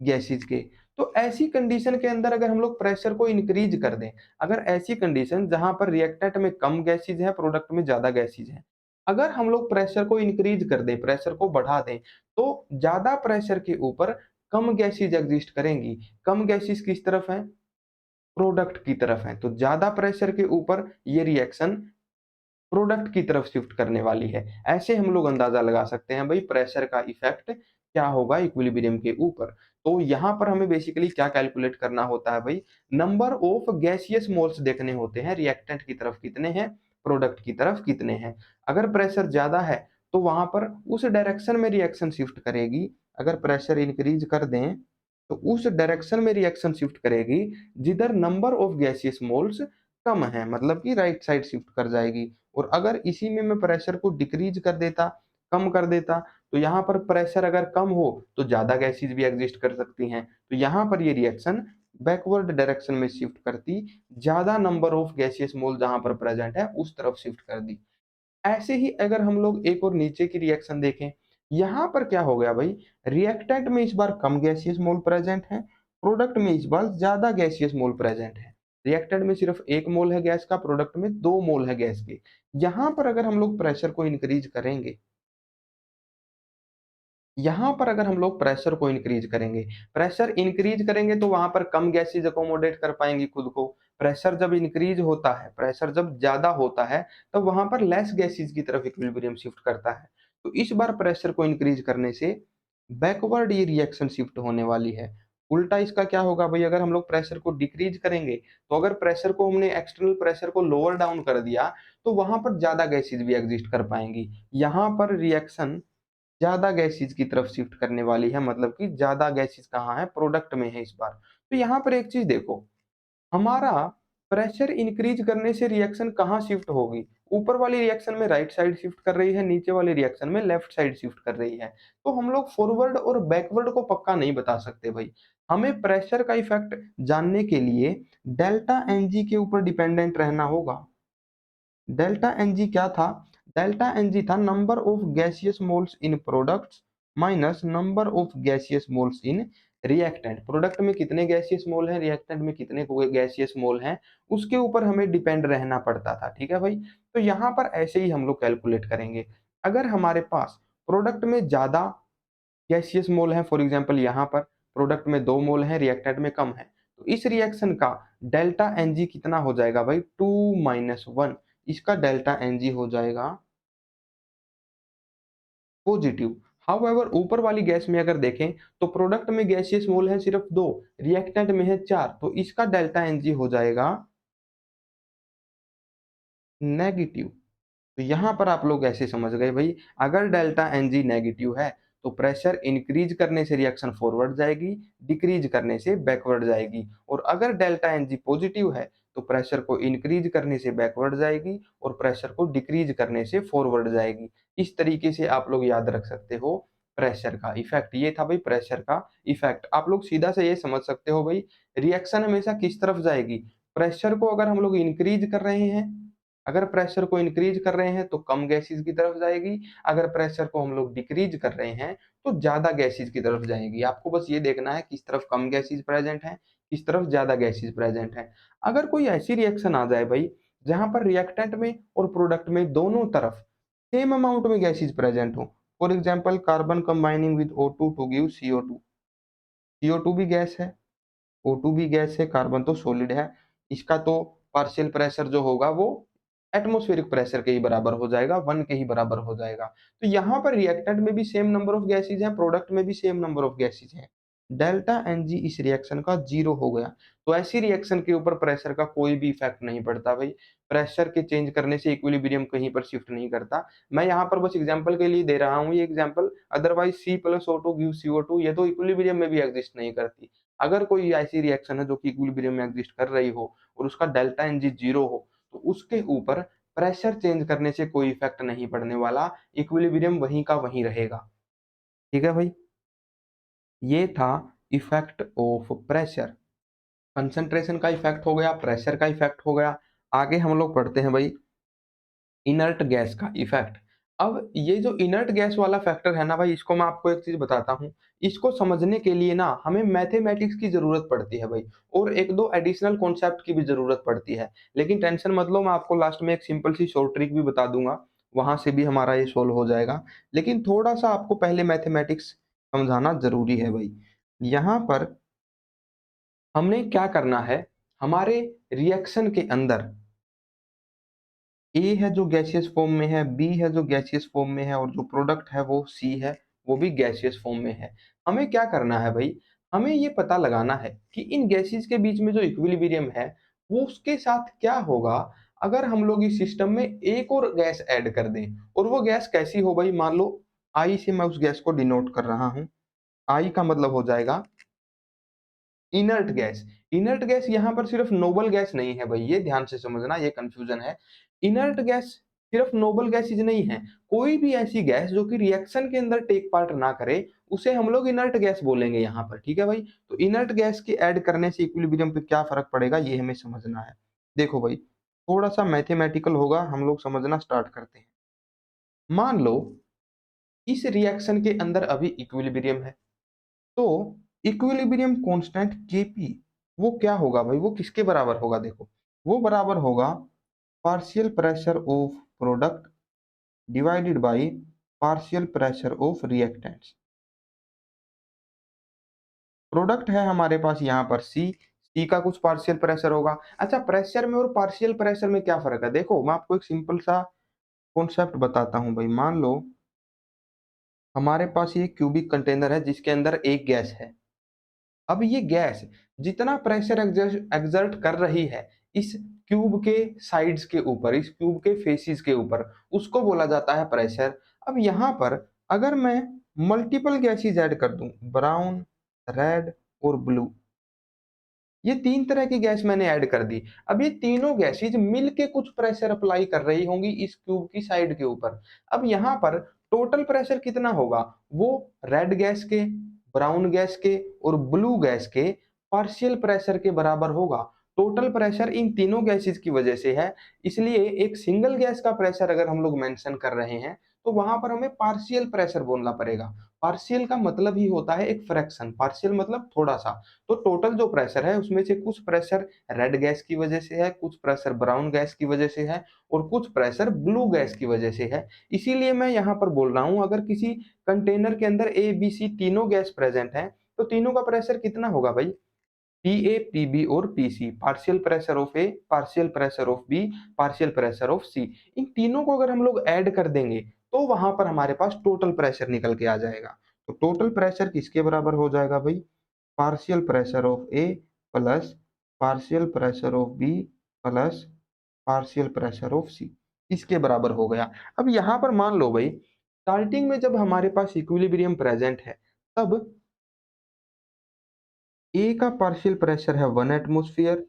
Speaker 1: गैसेज के। तो ऐसी कंडीशन के अंदर अगर हम लोग प्रेशर को इंक्रीज कर दें, अगर ऐसी कंडीशन जहां पर रिएक्टेंट में कम गैसेज है, प्रोडक्ट में ज्यादा गैसेज है, अगर हम लोग प्रेशर को इंक्रीज कर दें, प्रेशर को बढ़ा दें, तो ज्यादा प्रेशर के ऊपर कम गैसेज एग्जिस्ट करेंगी। कम गैसेज किस तरफ है? प्रोडक्ट की तरफ है। तो ज्यादा प्रेशर के ऊपर ये रिएक्शन प्रोडक्ट की तरफ शिफ्ट करने वाली है। ऐसे हम लोग अंदाजा लगा सकते हैं भाई प्रेशर का इफेक्ट क्या होगा इक्विलिब्रियम के ऊपर। तो यहाँ पर हमें बेसिकली क्या कैलकुलेट करना होता है भाई, नंबर ऑफ गैसियस मोल्स देखने होते हैं, रिएक्टेंट की तरफ कितने हैं, प्रोडक्ट की तरफ कितने हैं। अगर प्रेशर ज्यादा है तो वहां पर उस डायरेक्शन में रिएक्शन शिफ्ट करेगी। अगर प्रेशर इंक्रीज कर दें तो उस डायरेक्शन में रिएक्शन शिफ्ट करेगी जिधर नंबर ऑफ गैसियस मोल्स कम है, मतलब कि राइट साइड शिफ्ट कर जाएगी। और अगर इसी में मैं प्रेशर को डिक्रीज कर देता, कम कर देता, तो यहाँ पर प्रेशर अगर कम हो तो ज्यादा गैसेज भी एग्जिस्ट कर सकती हैं। तो यहाँ पर ये रिएक्शन बैकवर्ड डायरेक्शन में शिफ्ट करती, ज्यादा नंबर ऑफ गैसियस मोल जहां पर प्रेजेंट है उस तरफ शिफ्ट कर दी। ऐसे ही अगर हम लोग एक और नीचे की रिएक्शन देखें, यहाँ पर क्या हो गया भाई, रिएक्टेंट में इस बार कम गैसियस मोल प्रेजेंट है, प्रोडक्ट में इस बार ज्यादा गैसियस मोल प्रेजेंट है। रिएक्टेंट में सिर्फ 1 मोल है गैस का, प्रोडक्ट में 2 मोल है गैस के। यहाँ पर अगर हम लोग प्रेशर को इंक्रीज करेंगे, यहाँ पर अगर हम लोग प्रेशर को इंक्रीज करेंगे, प्रेशर इंक्रीज करेंगे तो वहां पर कम गैसेज अकोमोडेट कर पाएंगी खुद को। प्रेशर जब इंक्रीज होता है, प्रेशर जब ज्यादा होता है, तब वहां पर लेस गैसेज की तरफ इक्विलिब्रियम शिफ्ट करता है। तो इस बार प्रेशर को इंक्रीज करने से बैकवर्ड ये रिएक्शन शिफ्ट होने वाली है। उल्टा इसका क्या होगा भाई, अगर हम लोग प्रेशर को डिक्रीज करेंगे, तो अगर प्रेशर को हमने एक्सटर्नल प्रेशर को लोअर डाउन कर दिया तो वहां पर ज्यादा गैसेज भी एग्जिस्ट कर पाएंगी। यहाँ पर रिएक्शन ज्यादा गैसेज की तरफ शिफ्ट करने वाली है, मतलब कि ज्यादा गैसेज कहाँ है, प्रोडक्ट में है इस बार। तो यहाँ पर एक चीज देखो, हमारा प्रेशर इंक्रीज करने से रिएक्शन कहाँ शिफ्ट होगी, ऊपर वाली रिएक्शन में राइट साइड शिफ्ट कर रही है, नीचे वाली रिएक्शन में लेफ्ट साइड शिफ्ट कर रही है। तो हम लोग फॉरवर्ड और बैकवर्ड को पक्का नहीं बता सकते भाई। हमें प्रेशर का इफेक्ट जानने के लिए डेल्टा एनजी के ऊपर डिपेंडेंट रहना होगा। डेल्टा एनजी क्या था? डेल्टा एनजी था number of gaseous moles in products minus number of gaseous moles in reactant. Product में कितने गैसियस मोल हैं, रिएक्टेंट में कितने गैसियस मोल हैं, उसके ऊपर हमें डिपेंड रहना पड़ता था। ठीक है भाई। तो यहाँ पर ऐसे ही हम लोग कैलकुलेट करेंगे। अगर हमारे पास प्रोडक्ट में ज्यादा गैसियस मोल है, फॉर एग्जाम्पल यहाँ पर प्रोडक्ट में 2 मोल है, रिएक्टेंट में कम है, तो इस रिएक्शन का डेल्टा एनजी कितना हो जाएगा भाई, 2 - 1। इसका डेल्टा एनजी हो जाएगा पॉजिटिव। हाउएवर ऊपर वाली गैस में अगर देखें तो प्रोडक्ट में गैसियस मोल है सिर्फ 2, रिएक्टेंट में है 4, तो इसका डेल्टा एनजी हो जाएगा नेगेटिव। तो यहाँ पर आप लोग ऐसे समझ गए भाई, अगर डेल्टा एनजी नेगेटिव है तो प्रेशर इंक्रीज करने से रिएक्शन फॉरवर्ड जाएगी, डिक्रीज करने से बैकवर्ड जाएगी। और अगर डेल्टा एनजी पॉजिटिव है तो प्रेशर को इंक्रीज करने से बैकवर्ड जाएगी और प्रेशर को डिक्रीज करने से फॉरवर्ड जाएगी। इस तरीके से आप लोग याद रख सकते हो प्रेशर का इफेक्ट। ये था भाई प्रेशर का इफेक्ट। आप लोग सीधा से ये समझ सकते हो भाई रिएक्शन हमेशा किस तरफ जाएगी, प्रेशर को अगर हम लोग इंक्रीज कर रहे हैं, अगर प्रेशर को इंक्रीज कर रहे हैं तो कम गैसेज की तरफ जाएगी, अगर प्रेशर को हम लोग डिक्रीज कर रहे हैं तो ज्यादा गैसेज की तरफ जाएगी। आपको बस ये देखना है किस तरफ कम गैसेज प्रेजेंट है, किस तरफ ज्यादा गैसेज प्रेजेंट है। अगर कोई ऐसी रिएक्शन आ जाए भाई जहां पर रिएक्टेंट में और प्रोडक्ट में दोनों तरफ सेम अमाउंट में गैसेज प्रेजेंट हो, for example carbon combining with O2 to give CO2। CO2 भी गैस है, O2 भी गैस है, कार्बन तो सॉलिड है, इसका तो पार्शियल प्रेशर जो होगा वो एटमॉस्फेरिक प्रेशर के ही बराबर हो जाएगा, 1 के ही बराबर हो जाएगा। तो यहाँ पर रिएक्टेंट में भी सेम नंबर ऑफ गैसेज हैं, प्रोडक्ट में भी सेम नंबर ऑफ गैसेज हैं। डेल्टा एनजी इस रिएक्शन का 0 हो गया। तो ऐसी रिएक्शन के ऊपर प्रेशर का कोई भी इफेक्ट नहीं पड़ता भाई। प्रेशर के चेंज करने से इक्विलिब्रियम कहीं पर शिफ्ट नहीं करता। मैं यहाँ पर बस एग्जांपल के लिए दे रहा हूँ ये example, otherwise C+O2 gives CO2 ये तो इक्विलिब्रियम में भी एग्जिस्ट नहीं करती। अगर कोई ऐसी रिएक्शन है जो कि इक्विलिब्रियम में एग्जिस्ट कर रही हो और उसका डेल्टा एनजी 0 हो, तो उसके ऊपर प्रेशर चेंज करने से कोई इफेक्ट नहीं पड़ने वाला, इक्विलिब्रियम वहीं का वहीं रहेगा। ठीक है भाई? ये था इफेक्ट ऑफ प्रेशर। कंसंट्रेशन का इफेक्ट हो गया, प्रेशर का इफेक्ट हो गया। आगे हम लोग पढ़ते हैं भाई इनर्ट गैस का इफेक्ट। अब ये जो इनर्ट गैस वाला फैक्टर है ना भाई, इसको मैं आपको एक चीज बताता हूँ। इसको समझने के लिए ना हमें मैथमेटिक्स की जरूरत पड़ती है भाई, और एक दो एडिशनल कॉन्सेप्ट की भी जरूरत पड़ती है। लेकिन टेंशन मत लो, मैं आपको लास्ट में एक सिंपल सी शॉर्ट ट्रिक भी बता दूंगा, वहां से भी हमारा ये सोल्व हो जाएगा। लेकिन थोड़ा सा आपको पहले मैथमेटिक्स समझाना जरूरी है भाई। यहाँ पर हमने क्या करना है, हमारे रिएक्शन के अंदर ए है जो गैसियस फॉर्म में है, बी है जो गैसियस फॉर्म में है, और जो प्रोडक्ट है वो सी है, वो भी गैसियस फॉर्म में है। हमें क्या करना है भाई, हमें ये पता लगाना है कि इन गैसेस के बीच में जो इक्विलिब्रियम है वो उसके साथ क्या होगा अगर हम लोग इस सिस्टम में एक और गैस ऐड कर दें। और वो गैस कैसी हो भाई, मान लो आई से मैं उस गैस को डिनोट कर रहा हूं। आई का मतलब हो जाएगा इनर्ट गैस। इनर्ट गैस यहाँ पर सिर्फ नोबल गैस नहीं है भाई, ये ध्यान से समझना, ये कंफ्यूजन है। इनर्ट गैस सिर्फ नोबल गैसेज नहीं है, कोई भी ऐसी गैस जो कि रिएक्शन के अंदर टेक पार्ट ना करे उसे हम लोग इनर्ट गैस बोलेंगे यहाँ पर। ठीक है भाई? तो इनर्ट गैस के ऐड करने से इक्विलिब्रियम पे क्या फर्क पड़ेगा ये हमें समझना है। देखो भाई, थोड़ा सा मैथमेटिकल होगा, हम लोग समझना स्टार्ट करते हैं। मान लो इस रिएक्शन के अंदर अभी इक्विलिब्रियम है, तो इक्विलिब्रियम कांस्टेंट Kp वो क्या होगा भाई, वो किसके बराबर होगा, देखो वो बराबर होगा partial pressure of product divided by partial pressure of reactants. Product है हमारे पास यहाँ पर सी का कुछ पार्शियल प्रेशर होगा। अच्छा, प्रेशर में और पार्शियल प्रेशर में क्या फर्क है, देखो मैं आपको एक सिंपल सा कॉन्सेप्ट बताता हूँ भाई। मान लो हमारे पास ये क्यूबिक कंटेनर है जिसके अंदर एक गैस है। अब ये गैस जितना प्रेशर एग्जर्ट कर रही है इस क्यूब के साइड्स के ऊपर, इस क्यूब के फेसिस के ऊपर, उसको बोला जाता है प्रेशर। अब यहाँ पर अगर मैं मल्टीपल गैसेस ऐड कर दूं, ब्राउन, रेड और ब्लू, ये तीन तरह की गैस मैंने ऐड कर दी। अब ये तीनों गैसेज मिलके कुछ प्रेशर अप्लाई कर रही होंगी इस क्यूब की साइड के ऊपर। अब यहाँ पर टोटल प्रेशर कितना होगा, वो रेड गैस के, ब्राउन गैस के और ब्लू गैस के पार्शियल प्रेशर के बराबर होगा। टोटल प्रेशर इन तीनों गैसेज की वजह से है, इसलिए एक सिंगल गैस का प्रेशर अगर हम लोग मेंशन कर रहे हैं तो वहां पर हमें पार्शियल प्रेशर बोलना पड़ेगा। पार्शियल का मतलब ही होता है एक फ्रैक्शन, पार्शियल मतलब थोड़ा सा। तो टोटल जो प्रेशर है उसमें से कुछ प्रेशर रेड गैस की वजह से है, कुछ प्रेशर ब्राउन गैस की वजह से है और कुछ प्रेशर ब्लू गैस की वजह से है। इसीलिए मैं यहाँ पर बोल रहा हूँ अगर किसी कंटेनर के अंदर ए बी सी तीनों गैस प्रेजेंट है तो तीनों का प्रेशर कितना होगा भाई, पी ए पी बी और P C, partial pressure of A, partial pressure of B, partial pressure of C. इन तीनों को अगर हम लोग ऐड कर देंगे तो वहां पर हमारे पास टोटल प्रेशर निकल के आ जाएगा। तो टोटल प्रेशर किसके बराबर हो जाएगा भाई, partial pressure of A plus partial pressure of B plus partial pressure of C, इसके बराबर हो गया। अब यहाँ पर मान लो भाई स्टार्टिंग में जब हमारे पास इक्विलिब्रियम प्रेजेंट है तब ए का पार्शियल प्रेशर है 1 एटमोस्फियर,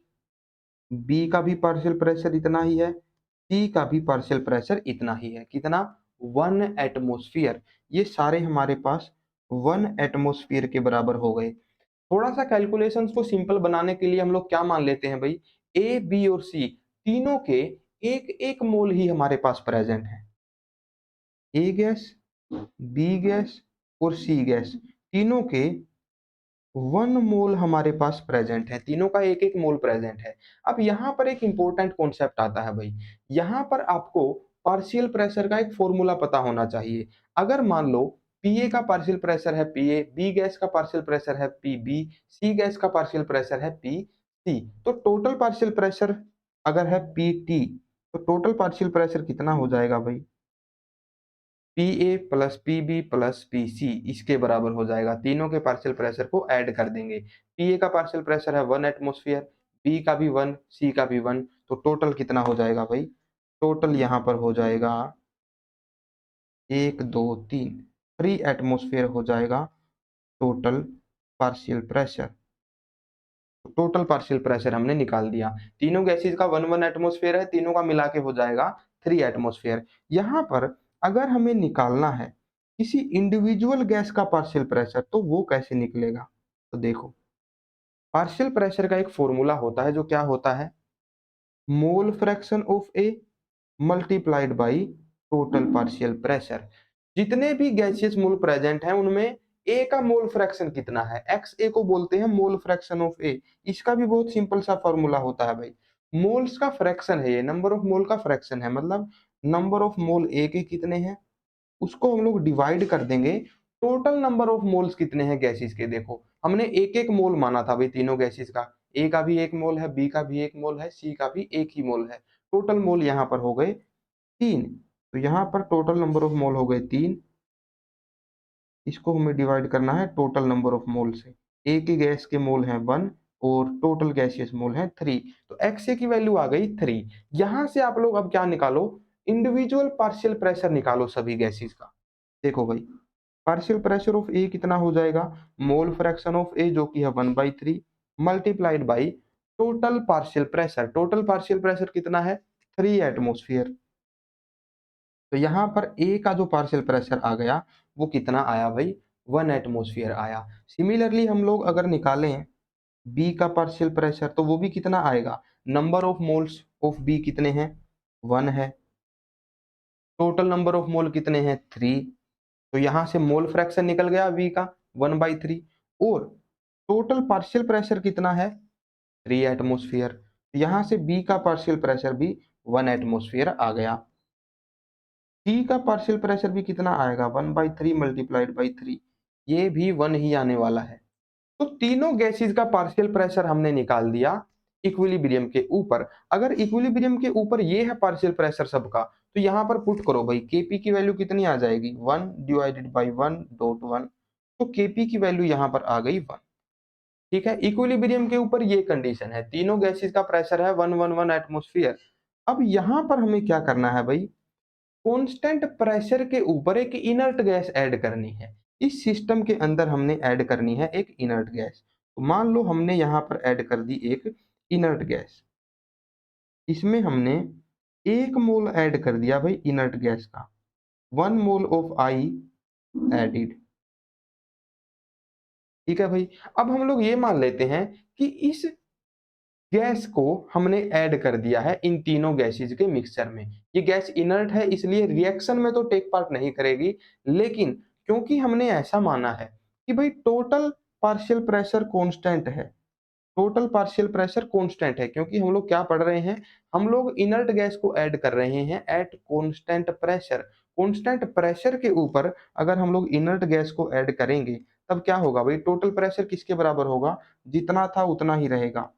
Speaker 1: बी का भी पार्शियल प्रेशर इतना ही है, सी का भी पार्शियल प्रेशर इतना ही है, कितना, 1 एटमोस्फियर। ये सारे हमारे पास 1 एटमोस्फियर के बराबर हो गए। थोड़ा सा कैलकुलेशंस को सिंपल बनाने के लिए हम लोग क्या मान लेते हैं भाई, ए बी और सी तीनों के एक एक मोल ही हमारे पास प्रेजेंट है। ए गैस, बी गैस और सी गैस तीनों के 1 मोल हमारे पास प्रेजेंट है, तीनों का एक एक मोल प्रेजेंट है। अब यहाँ पर एक इंपॉर्टेंट कॉन्सेप्ट आता है भाई, यहाँ पर आपको पार्शियल प्रेशर का एक फॉर्मूला पता होना चाहिए। अगर मान लो पीए का पार्शियल प्रेशर है पीए, बी गैस का पार्शियल प्रेशर है पीबी, सी गैस का पार्शियल प्रेशर है पी सी, तो टोटल पार्शियल प्रेशर अगर है पीटी तो टोटल पार्शियल प्रेशर कितना हो जाएगा भाई, P A plus P B plus P C इसके बराबर हो जाएगा। तीनों के पार्शियल प्रेशर को ऐड कर देंगे। पी ए का पार्शियल प्रेशर है 1 एटमॉस्फेयर, बी का भी 1, सी का भी 1, तो टोटल कितना हो जाएगा भाई, टोटल यहाँ पर हो जाएगा 1 2 3 3 एटमॉस्फेयर हो जाएगा total partial pressure. Total partial pressure हमने निकाल दिया। तीनों गैसेज का 1 एटमॉस्फेयर है, तीनों का मिला के हो जाएगा 3 एटमॉस्फेयर। यहाँ पर अगर हमें निकालना है किसी इंडिविजुअल गैस का पार्शियल प्रेशर, तो वो कैसे निकलेगा, तो देखो पार्शियल प्रेशर का एक फॉर्मूला होता है जो क्या होता है, मोल fraction of A multiplied by total partial pressure. जितने भी गैसियस मोल प्रेजेंट हैं उनमें ए का मोल फ्रैक्शन कितना है, एक्स ए को बोलते हैं मोल फ्रैक्शन ऑफ ए। इसका भी बहुत सिंपल सा फॉर्मूला होता है भाई, मोल्स का फ्रैक्शन है ये, नंबर ऑफ मोल का फ्रैक्शन है, मतलब नंबर ऑफ मोल ए के कितने हैं उसको हम लोग डिवाइड कर देंगे टोटल नंबर ऑफ मोल्स कितने हैं गैसेस के। देखो हमने एक एक मोल माना था भाई तीनों गैसेस का, ए का भी एक मोल है, बी का भी एक मोल है, सी का भी एक ही मोल है। टोटल मोल यहाँ पर हो गए 3, तो यहाँ पर टोटल नंबर ऑफ मोल हो गए 3। इसको हमें डिवाइड करना है टोटल नंबर ऑफ मोल से। ए की गैस के मोल हैं 1 और टोटल गैसियस मोल हैं 3, तो एक्स की वैल्यू आ गई 3। यहां से आप लोग अब क्या निकालो, इंडिविजुअल पार्शियल प्रेशर निकालो सभी गैसेस का। देखो भाई पार्शियल प्रेशर ऑफ ए कितना हो जाएगा, मोल फ्रैक्शन ऑफ ए जो कि है 1/3 multiplied by total partial pressure. Total partial pressure कितना है 3 एटमॉस्फेयर। तो यहाँ पर ए का जो पार्शियल प्रेशर आ गया वो कितना आया भाई, 1 एटमॉस्फेयर आया। सिमिलरली हम लोग अगर निकालें बी का पार्शियल प्रेशर तो वो भी कितना आएगा, number of moles of B कितने हैं 1 है, टोटल नंबर ऑफ मोल कितने हैं 3, तो यहाँ से मोल फ्रैक्शन निकल गया बी का 1/3, और टोटल पार्शियल प्रेशर कितना है 3 एटमॉस्फेयर, यहाँ से बी का पार्शियल प्रेशर भी 1 एटमॉस्फेयर आ गया। सी का पार्शियल प्रेशर भी कितना आएगा 1/3 मल्टीप्लाइड बाई 3, ये भी 1 ही आने वाला है। तो तीनों गैसेस का पार्शियल प्रेशर हमने निकाल दिया इक्विलिब्रियम के ऊपर। अगर इक्विलिब्रियम के ऊपर ये है पार्शियल प्रेशर सबका, तो यहाँ पर पुट करो भाई, केपी की वैल्यू कितनी आ जाएगी 1 डिवाइडेड बाई 1/1, तो केपी की वैल्यू यहाँ पर आ गई 1। ठीक है, इक्विलिब्रियम के ऊपर ये कंडीशन है, तीनों गैसेस का प्रेशर है 111 एटमॉस्फेयर। अब यहाँ पर हमें क्या करना है भाई, कांस्टेंट प्रेशर के ऊपर एक इनर्ट गैस ऐड करनी है। इस सिस्टम के अंदर हमने ऐड करनी है एक इनर्ट गैस। तो मान लो हमने यहाँ पर ऐड कर दी एक इनर्ट गैस, इसमें हमने 1 मोल ऐड कर दिया भाई इनर्ट गैस का, 1 मोल ऑफ आई एडिड। ठीक है भाई, अब हम लोग ये मान लेते हैं कि इस गैस को हमने ऐड कर दिया है इन तीनों गैसेज के मिक्सचर में। ये गैस इनर्ट है इसलिए रिएक्शन में तो टेक पार्ट नहीं करेगी, लेकिन क्योंकि हमने ऐसा माना है कि भाई टोटल पार्शियल प्रेशर कांस्टेंट है, टोटल पार्शियल प्रेशर कांस्टेंट है, क्योंकि हम लोग क्या पढ़ रहे हैं, हम लोग इनर्ट गैस को ऐड कर रहे हैं at constant pressure. Constant pressure के ऊपर अगर हम लोग इनर्ट गैस को ऐड करेंगे तब क्या होगा भाई, टोटल प्रेशर किसके बराबर होगा, जितना था उतना ही रहेगा,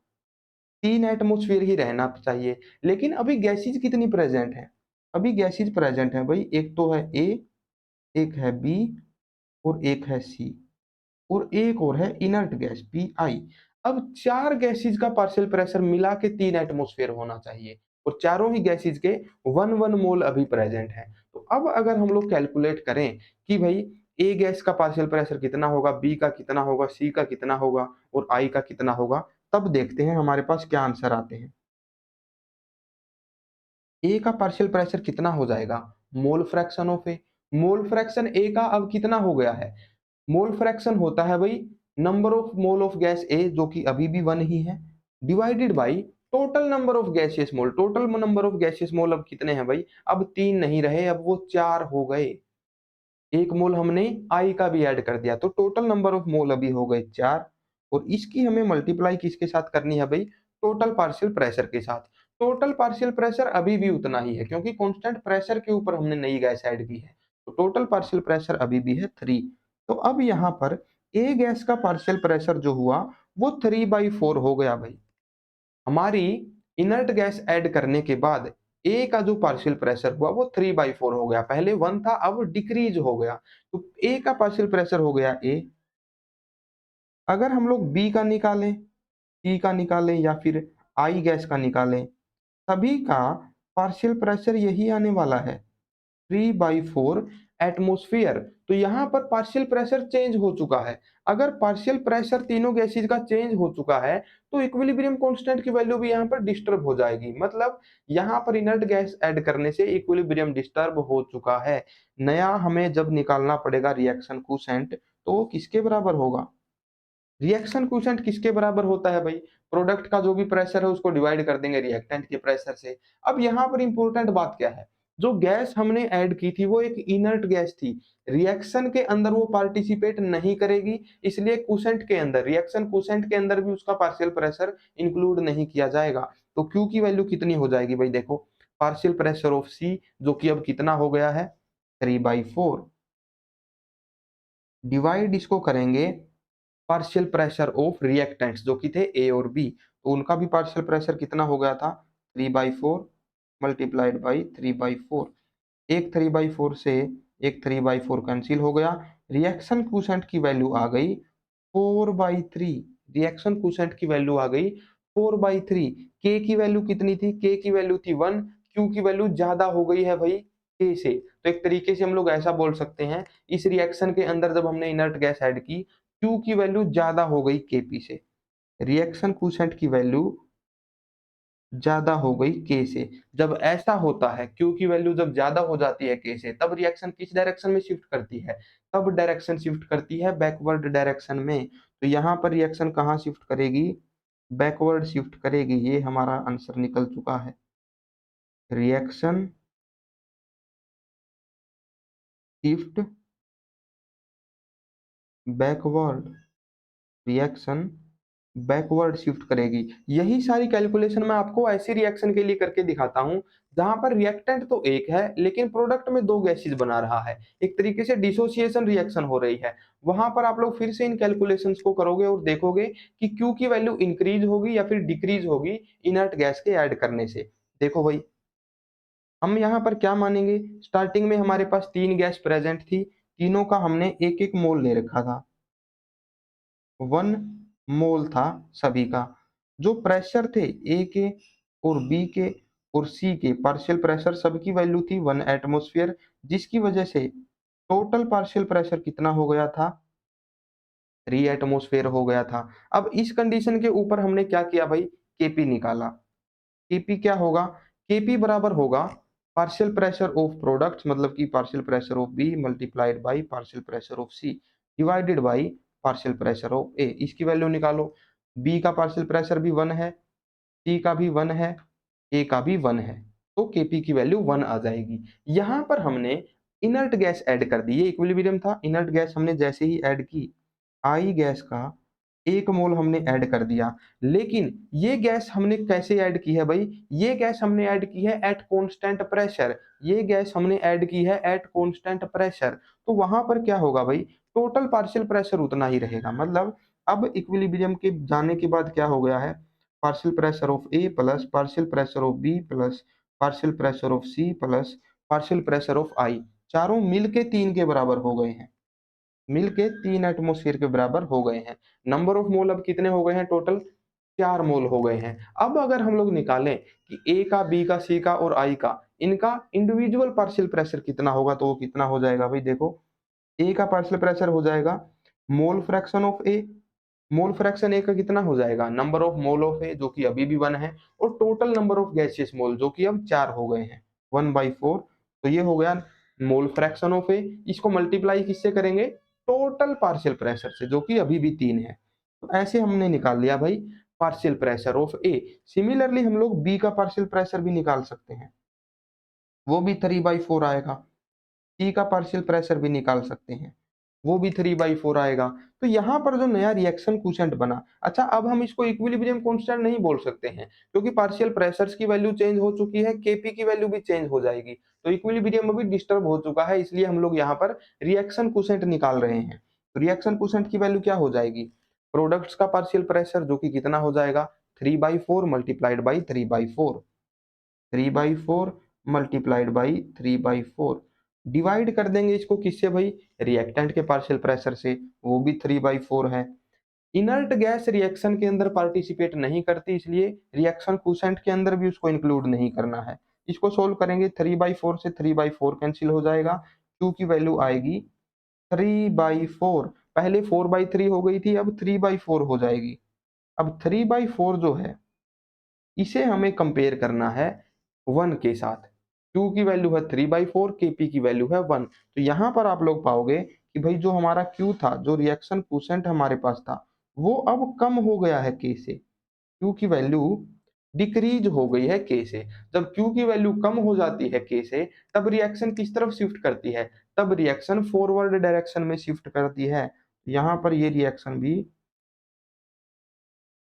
Speaker 1: 3 एटमॉस्फेयर ही रहना चाहिए। लेकिन अभी गैसेज कितनी प्रेजेंट है, अभी गैसेज प्रेजेंट है भाई, एक तो है ए, एक है बी और एक है सी, और एक और है इनर्ट गैस पी आई। अब 4 गैसेज का पार्शियल प्रेशर मिला के 3 एटमॉस्फेयर होना चाहिए, और चारों ही गैसेज के 1 मोल अभी प्रेजेंट है। तो अब अगर हम लोग कैलकुलेट करें कि भाई ए गैस का पार्शियल प्रेशर कितना होगा, बी का कितना होगा, सी का कितना होगा और आई का कितना होगा, तब देखते हैं हमारे पास क्या आंसर आते हैं। ए का पार्शियल प्रेशर कितना हो जाएगा, mole fraction of A, mole fraction A का अब कितना हो गया है, मोल फ्रैक्शन होता है भाई number of mole of gas A जो कि अभी भी 1 ही है, divided by total number of gaseous mole. Total number of gaseous mole अब कितने हैं भाई, अब 3 नहीं रहे, अब वो 4 हो गए, एक मोल हमने आई का भी ऐड कर दिया, तो टोटल नंबर ऑफ मोल अभी हो गए 4, और इसकी हमें मल्टीप्लाई किसके साथ करनी है भाई, टोटल पार्शियल प्रेशर के साथ। टोटल पार्शियल प्रेशर अभी भी उतना ही है, क्योंकि कांस्टेंट प्रेशर के ऊपर हमने नई गैस ऐड की है, तो टोटल पार्शियल प्रेशर अभी भी है 3। तो अब यहाँ पर ए गैस का पार्शियल प्रेशर जो हुआ वो 3/4 हो गया भाई। हमारी इनर्ट गैस ऐड करने के बाद ए का जो पार्शियल प्रेशर हुआ वो 3/4 हो गया, पहले 1 था अब डिक्रीज हो गया, तो ए का पार्शियल प्रेशर हो गया ए। अगर हम लोग बी का निकालें, सी का निकालें या फिर आई गैस का निकालें, सभी का पार्शियल प्रेशर यही आने वाला है 3/4 एटमॉस्फेयर। तो यहाँ पर पार्शियल प्रेशर चेंज हो चुका है। अगर पार्शियल प्रेशर तीनों गैसेज का चेंज हो चुका है तो इक्विलिब्रियम कांस्टेंट की वैल्यू भी यहाँ पर डिस्टर्ब हो जाएगी, मतलब यहाँ पर इनर्ट गैस ऐड करने से इक्विलिब्रियम डिस्टर्ब हो चुका है। नया हमें जब निकालना पड़ेगा रिएक्शन कोसेंट, तो वो किसके बराबर होगा? रिएक्शन कोएफिशिएंट किसके बराबर होता है भाई? प्रोडक्ट का जो भी प्रेशर है उसको डिवाइड कर देंगे रिएक्टेंट के प्रेशर से। अब यहाँ पर इंपॉर्टेंट बात क्या है? जो गैस हमने ऐड की थी वो एक इनर्ट गैस थी। रिएक्शन के अंदर वो पार्टिसिपेट नहीं करेगी, इसलिए कोसेंट के अंदर, रिएक्शन कोसेंट के अंदर भी उसका पार्शियल प्रेशर इंक्लूड नहीं किया जाएगा। तो Q की वैल्यू कितनी हो जाएगी भाई? देखो, पार्शियल प्रेशर ऑफ C जो कि अब कितना हो गया है 3/4, डिवाइड इसको करेंगे पार्शियल प्रेशर ऑफ रिएक्टेंट्स जो कि थे ए और बी, तो उनका भी पार्शियल प्रेशर कितना हो गया था 3/4 मल्टीप्लाइड बाई 3/4। एक 3/4 से एक 3/4 कैंसिल हो गया। रिएक्शन कोएफिशिएंट की वैल्यू आ गई 4/3। रिएक्शन कोएफिशिएंट की वैल्यू आ गई 4/3। के की वैल्यू कितनी थी? के की वैल्यू थी 1। क्यू की वैल्यू ज्यादा हो गई है भाई के से, तो एक तरीके से हम लोग ऐसा बोल सकते हैं, इस रिएक्शन के अंदर जब हमने इनर्ट गैस ऐड की, क्यू की वैल्यू ज्यादा हो गई केपी से, रिएक्शन कोएफिशिएंट की वैल्यू ज्यादा हो गई के से। जब ऐसा होता है, क्यू की वैल्यू जब ज्यादा हो जाती है के से, तब रिएक्शन किस डायरेक्शन में शिफ्ट करती है? तब डायरेक्शन शिफ्ट करती है बैकवर्ड डायरेक्शन में। तो यहाँ पर रिएक्शन कहाँ शिफ्ट करेगी? बैकवर्ड शिफ्ट करेगी। ये हमारा आंसर निकल चुका है। Reaction shift backward, reaction backward shift करेगी। यही सारी कैलकुलेशन मैं आपको ऐसी रिएक्शन के लिए करके दिखाता हूं जहां पर रिएक्टेंट तो एक है लेकिन प्रोडक्ट में दो गैसेज बना रहा है, एक तरीके से डिसोसिएशन रिएक्शन हो रही है। वहां पर आप लोग फिर से इन कैलकुलेशंस को करोगे और देखोगे कि क्यू की वैल्यू इंक्रीज होगी या फिर डिक्रीज होगी इनर्ट गैस के ऐड करने से। देखो भाई, हम यहाँ पर क्या मानेंगे, स्टार्टिंग में हमारे पास तीन गैस प्रेजेंट थी, तीनों का हमने एक एक मोल ले रखा था, 1 मोल था सभी का। जो प्रेशर थे ए के और बी के और सी के, पार्शियल प्रेशर सबकी वैल्यू थी 1 एटमॉस्फेयर, जिसकी वजह से टोटल पार्शियल प्रेशर कितना हो गया था 3 एटमॉस्फेयर हो गया था। अब इस कंडीशन के ऊपर हमने क्या किया भाई, केपी निकाला। केपी क्या होगा? केपी बराबर होगा पार्शियल प्रेशर ऑफ प्रोडक्ट्स, मतलब कि partial pressure of B multiplied by partial pressure of C divided by partial pressure of A. इसकी वैल्यू निकालो। बी का पार्शियल प्रेशर भी 1 है, सी का भी 1 है, ए का भी 1 है, तो केपी की वैल्यू 1 आ जाएगी। यहां पर हमने इनर्ट गैस ऐड कर दी, ये इक्विलिब्रियम था। इनर्ट गैस हमने जैसे ही ऐड की, आई गैस का 1 मोल हमने ऐड कर दिया। लेकिन ये गैस हमने कैसे ऐड की है भाई? ये गैस हमने ऐड की है एट कांस्टेंट प्रेशर। ये गैस हमने ऐड की है एट कांस्टेंट प्रेशर। तो वहां पर क्या होगा भाई, टोटल पार्शियल प्रेशर उतना ही रहेगा। मतलब अब इक्विलिब्रियम के जाने के बाद क्या हो गया है, partial pressure of A plus partial pressure of B plus partial pressure of C plus partial pressure of I, चारों मिलके 3 के बराबर हो गए हैं। मिलके 3 एटमॉस्फेयर के बराबर हो गए हैं। नंबर ऑफ मोल अब कितने हो गए हैं? टोटल 4 मोल हो गए हैं। अब अगर हम लोग निकालें कि ए का, बी का, सी का और आई का, इनका इंडिविजुअल पार्शियल प्रेशर कितना होगा, तो वो कितना हो जाएगा भाई? देखो, ए का पार्शियल प्रेशर हो जाएगा mole fraction of A. Mole fraction A का कितना हो जाएगा? Number of mole of A जो कि अभी भी 1 है, और total number of gaseous mole जो कि अब 4 हो गए हैं 1/4। तो ये हो गया मोल फ्रैक्शन ऑफ ए। इसको मल्टीप्लाई किससे करेंगे? टोटल पार्शियल प्रेशर से जो कि अभी भी 3 है। तो ऐसे हमने निकाल लिया भाई partial pressure of A. Similarly हम लोग बी का पार्शियल प्रेशर भी निकाल सकते हैं, वो भी 3/4 आएगा। सी का पार्शियल प्रेशर भी निकाल सकते हैं, वो भी 3/4 आएगा। तो यहाँ पर जो नया रिएक्शन कोएफिशिएंट बना, अच्छा अब हम इसको इक्विलिब्रियम कांस्टेंट नहीं बोल सकते हैं क्योंकि पार्शियल प्रेशर्स की वैल्यू चेंज हो चुकी है, केपी की वैल्यू भी चेंज हो जाएगी, तो इक्विलिब्रियम अभी डिस्टर्ब हो चुका है, इसलिए हम लोग यहाँ पर रिएक्शन कोएफिशिएंट निकाल रहे हैं। तो रिएक्शन कोएफिशिएंट की वैल्यू क्या हो जाएगी? प्रोडक्ट्स का पार्शियल प्रेशर जो कि कितना हो जाएगा 3/4 multiplied by 3/4। 3/4 multiplied by 3/4, divide कर देंगे इसको किससे भाई, रिएक्टेंट के पार्शियल प्रेशर से, वो भी 3/4 है। इनर्ट गैस रिएक्शन के अंदर पार्टिसिपेट नहीं करती, इसलिए रिएक्शन क्वोशेंट के अंदर भी उसको इंक्लूड नहीं करना है। इसको सोल्व करेंगे, 3/4 से 3/4 कैंसिल हो जाएगा, Q की वैल्यू आएगी 3/4, पहले 4/3 हो गई थी, अब 3/4 हो जाएगी। अब 3/4 जो है इसे हमें कंपेयर करना है 1 के साथ। Q की वैल्यू है 3/4, Kp की वैल्यू है 1। तो यहाँ पर आप लोग पाओगे कि भाई जो हमारा Q था, जो रिएक्शन क्वोशेंट हमारे पास था, वो अब कम हो गया है K से। Q की वैल्यू डिक्रीज हो गई है K से। जब Q की वैल्यू कम हो जाती है K से, तब रिएक्शन किस तरफ शिफ्ट करती है, तब रिएक्शन फॉरवर्ड डायरेक्शन में शिफ्ट करती है। यहाँ पर ये रिएक्शन भी